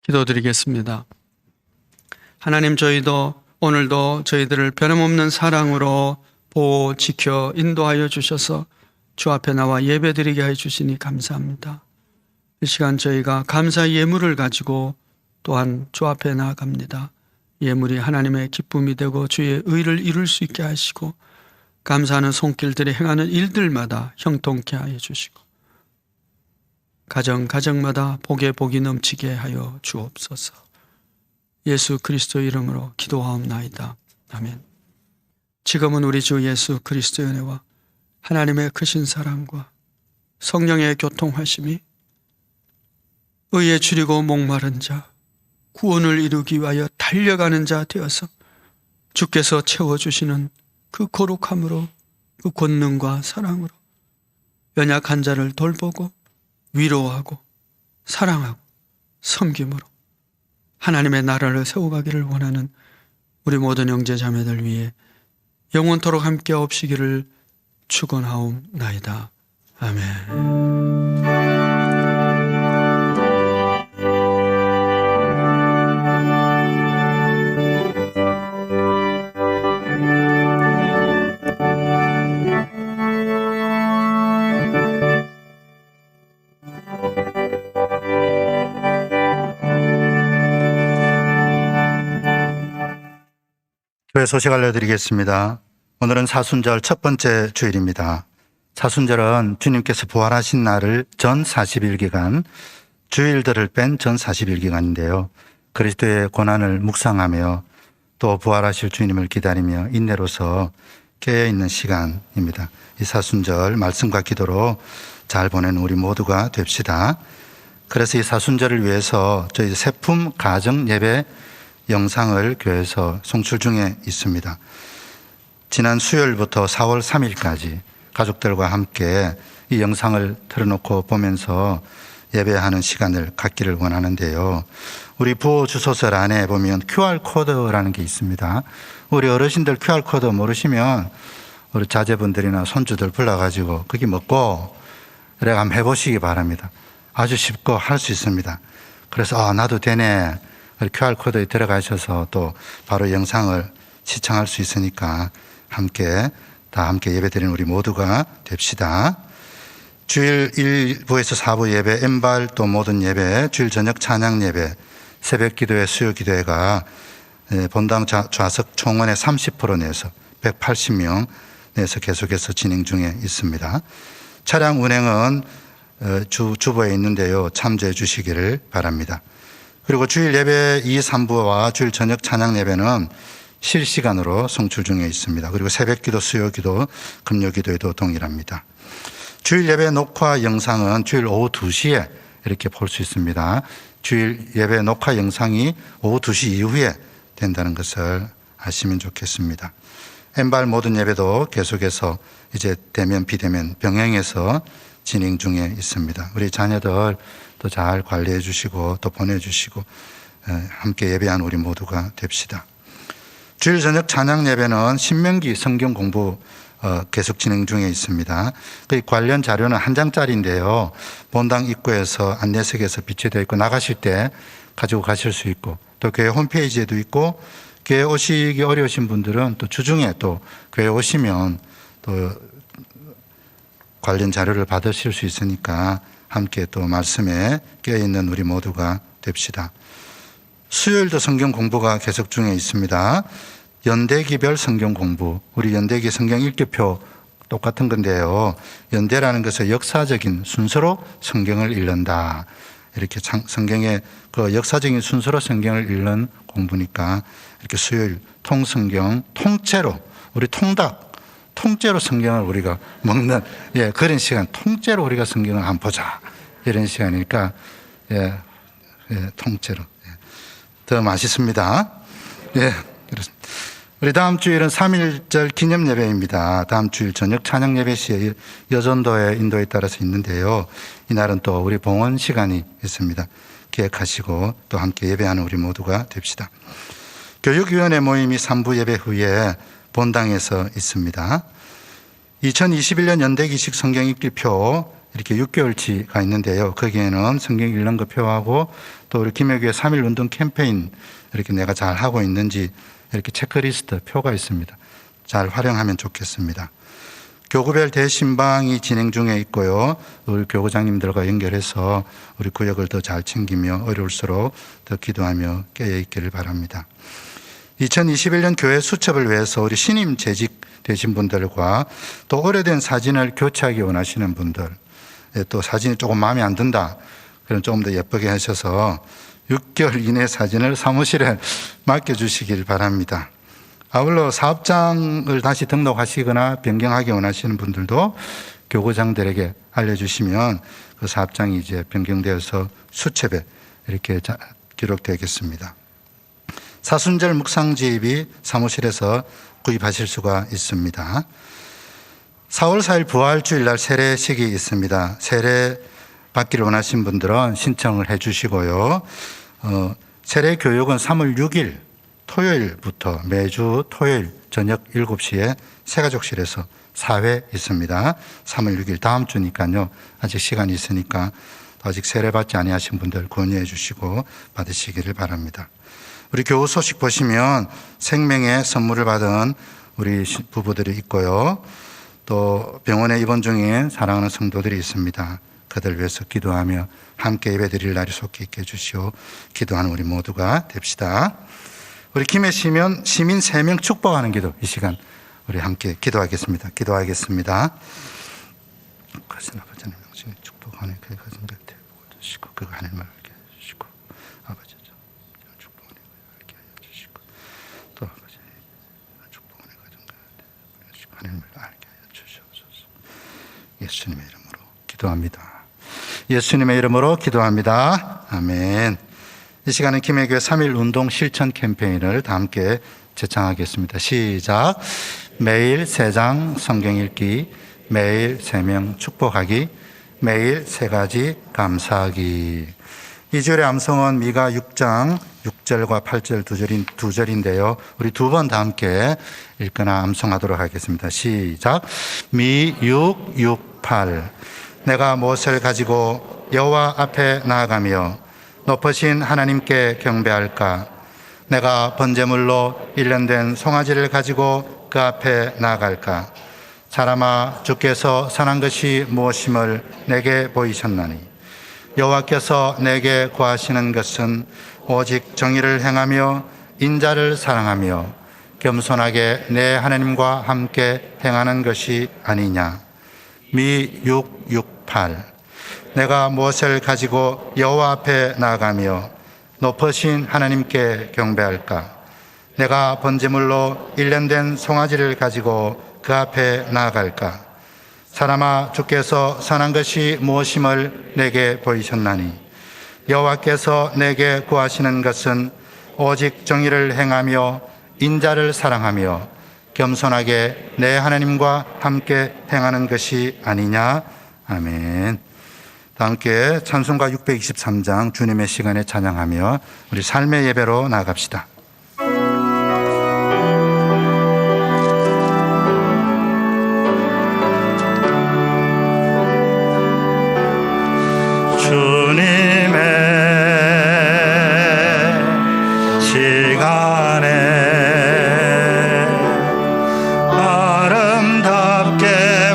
기도드리겠습니다. 하나님, 저희도 오늘도 저희들을 변함없는 사랑으로 보호, 지켜, 인도하여 주셔서 주 앞에 나와 예배드리게 해 주시니 감사합니다. 이 시간 저희가 감사의 예물을 가지고 또한 주 앞에 나아갑니다. 예물이 하나님의 기쁨이 되고 주의 의를 이룰 수 있게 하시고 감사하는 손길들이 행하는 일들마다 형통케 하여 주시고 가정마다 복에 복이 넘치게 하여 주옵소서. 예수 그리스도의 이름으로 기도하옵나이다. 아멘. 지금은 우리 주 예수 그리스도의 은혜와 하나님의 크신 사랑과 성령의 교통하심이 의에 줄이고 목마른 자, 구원을 이루기 위하여 달려가는 자 되어서 주께서 채워주시는 그 거룩함으로, 그 권능과 사랑으로 연약한 자를 돌보고 위로하고 사랑하고 섬김으로 하나님의 나라를 세워가기를 원하는 우리 모든 형제 자매들 위해 영원토록 함께 없시기를 축원하옵나이다. 아멘. 교회 소식 알려드리겠습니다. 오늘은 사순절 첫 번째 주일입니다. 사순절은 주님께서 부활하신 날을 전 40일기간, 주일들을 뺀 전 40일기간인데요. 그리스도의 고난을 묵상하며 또 부활하실 주님을 기다리며 인내로서 깨어있는 시간입니다. 이 사순절 말씀과 기도로 잘 보내는 우리 모두가 됩시다. 그래서 이 사순절을 위해서 저희 세품 가정 예배 영상을 교회에서 송출 중에 있습니다. 지난 수요일부터 4월 3일까지 가족들과 함께 이 영상을 틀어놓고 보면서 예배하는 시간을 갖기를 원하는데요. 우리 부호 주소설 안에 보면 QR코드라는 게 있습니다. 우리 어르신들 QR코드 모르시면 우리 자제분들이나 손주들 불러가지고 거기 먹고 이렇게 한번 해보시기 바랍니다. 아주 쉽고 할 수 있습니다. 그래서 나도 되네. QR코드에 들어가셔서 또 바로 영상을 시청할 수 있으니까 다 함께 예배드리는 우리 모두가 됩시다. 주일 1부에서 4부 예배, 엠발 또 모든 예배, 주일 저녁 찬양 예배, 새벽 기도회, 수요 기도회가 본당 좌석 총원의 30% 내에서 180명 내에서 계속해서 진행 중에 있습니다. 차량 운행은 주보에 있는데요. 참조해 주시기를 바랍니다. 그리고 주일 예배 2, 3부와 주일 저녁 찬양 예배는 실시간으로 송출 중에 있습니다. 그리고 새벽 기도, 수요 기도, 금요 기도에도 동일합니다. 주일 예배 녹화 영상은 주일 오후 2시에 이렇게 볼 수 있습니다. 주일 예배 녹화 영상이 오후 2시 이후에 된다는 것을 아시면 좋겠습니다. 엠발 모든 예배도 계속해서 이제 대면 비대면 병행해서 진행 중에 있습니다. 우리 자녀들 또 잘 관리해 주시고 또 보내주시고 함께 예배한 우리 모두가 됩시다. 주일 저녁 찬양 예배는 신명기 성경 공부 계속 진행 중에 있습니다. 그 관련 자료는 한 장짜리인데요. 본당 입구에서 안내석에서 비치되어 있고 나가실 때 가지고 가실 수 있고 또 교회 홈페이지에도 있고 교회 오시기 어려우신 분들은 또 주중에 또 교회 오시면 또 관련 자료를 받으실 수 있으니까 함께 또 말씀에 깨어있는 우리 모두가 됩시다. 수요일도 성경 공부가 계속 중에 있습니다. 연대기별 성경 공부, 우리 연대기 성경 읽기표 똑같은 건데요. 연대라는 것은 역사적인 순서로 성경을 읽는다. 이렇게 성경의 그 역사적인 순서로 성경을 읽는 공부니까 이렇게 수요일 통성경 통째로 우리 통째로 성경을 우리가 먹는 그런 시간, 통째로 우리가 성경을 한번 보자 이런 시간이니까 통째로 더 맛있습니다. 그렇습니다. 우리 다음 주일은 3.1절 기념 예배입니다. 다음 주일 저녁 찬양 예배 시에 여전도의 인도에 따라서 있는데요. 이날은 또 우리 봉헌 시간이 있습니다. 기획하시고 또 함께 예배하는 우리 모두가 됩시다. 교육위원회 모임이 3부 예배 후에 본당에서 있습니다. 2021년 연대기식 성경 읽기표 이렇게 6개월치가 있는데요. 거기에는 성경 읽는 거 표하고 또 우리 김해교회 3.1 운동 캠페인 이렇게 내가 잘 하고 있는지 이렇게 체크리스트 표가 있습니다. 잘 활용하면 좋겠습니다. 교구별 대신방이 진행 중에 있고요. 우리 교구장님들과 연결해서 우리 구역을 더 잘 챙기며 어려울수록 더 기도하며 깨어있기를 바랍니다. 2021년 교회 수첩을 위해서 우리 신임 재직 되신 분들과 또 오래된 사진을 교체하기 원하시는 분들, 또 사진이 조금 마음에 안 든다, 그럼 조금 더 예쁘게 하셔서 6개월 이내 사진을 사무실에 맡겨주시길 바랍니다. 아울러 사업장을 다시 등록하시거나 변경하기 원하시는 분들도 교구장들에게 알려주시면 그 사업장이 이제 변경되어서 수첩에 이렇게 기록되겠습니다. 사순절 묵상지입이 사무실에서 구입하실 수가 있습니다. 4월 4일 부활주일날 세례식이 있습니다. 세례 받기를 원하신 분들은 신청을 해 주시고요. 세례 교육은 3월 6일 토요일부터 매주 토요일 저녁 7시에 새가족실에서 4회 있습니다. 3월 6일 다음 주니까요. 아직 시간이 있으니까 아직 세례 받지 아니하신 분들 권유해 주시고 받으시기를 바랍니다. 우리 교우 소식 보시면 생명의 선물을 받은 우리 부부들이 있고요. 또 병원에 입원 중인 사랑하는 성도들이 있습니다. 그들 위해서 기도하며 함께 예배드릴 날이 속히 있게 해주시오. 기도하는 우리 모두가 됩시다. 우리 김해 시민 3명 축복하는 기도, 이 시간 우리 함께 기도하겠습니다. 기도하겠습니다. 거신 아버지는 당신의 축복하는 그의 가진 곁에 두시고 그가 하늘을 알게 해주시고 아버지 축복하는 그의 알게 해주시고 또 아버지 축복하는 가진 곁에 하늘을 알게 해주시옵소서. 예수님의 이름으로 기도합니다. 예수님의 이름으로 기도합니다. 아멘. 이 시간은 김해교회 3.1 운동 실천 캠페인을 다 함께 제창하겠습니다. 시작. 매일 3장 성경 읽기, 매일 3명 축복하기, 매일 세 가지 감사하기. 이 주일의 암송은 미가 6장 6절과 8절 두 절인데요. 우리 두 번 다 함께 읽거나 암송하도록 하겠습니다. 시작. 미 6, 6, 8. 내가 무엇을 가지고 여호와 앞에 나아가며 높으신 하나님께 경배할까? 내가 번제물로 일련된 송아지를 가지고 그 앞에 나아갈까? 사람아, 주께서 선한 것이 무엇임을 내게 보이셨나니 여호와께서 내게 구하시는 것은 오직 정의를 행하며 인자를 사랑하며 겸손하게 내 하나님과 함께 행하는 것이 아니냐. 미 6, 6, 8. 내가 무엇을 가지고 여호와 앞에 나아가며 높으신 하나님께 경배할까? 내가 번제물로 일련된 송아지를 가지고 그 앞에 나아갈까? 사람아, 주께서 선한 것이 무엇임을 내게 보이셨나니 여호와께서 내게 구하시는 것은 오직 정의를 행하며 인자를 사랑하며 겸손하게 내 하나님과 함께 행하는 것이 아니냐. 아멘. 다 함께 찬송가 623장 주님의 시간에 찬양하며 우리 삶의 예배로 나아갑시다. 주님의 시간에 아름답게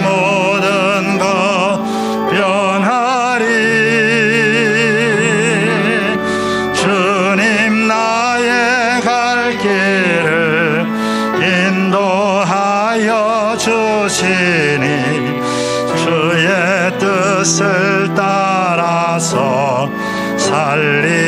모든 것 변하리. 주님 나의 갈 길을 인도하여 주시니 주의 뜻을 따라서 살리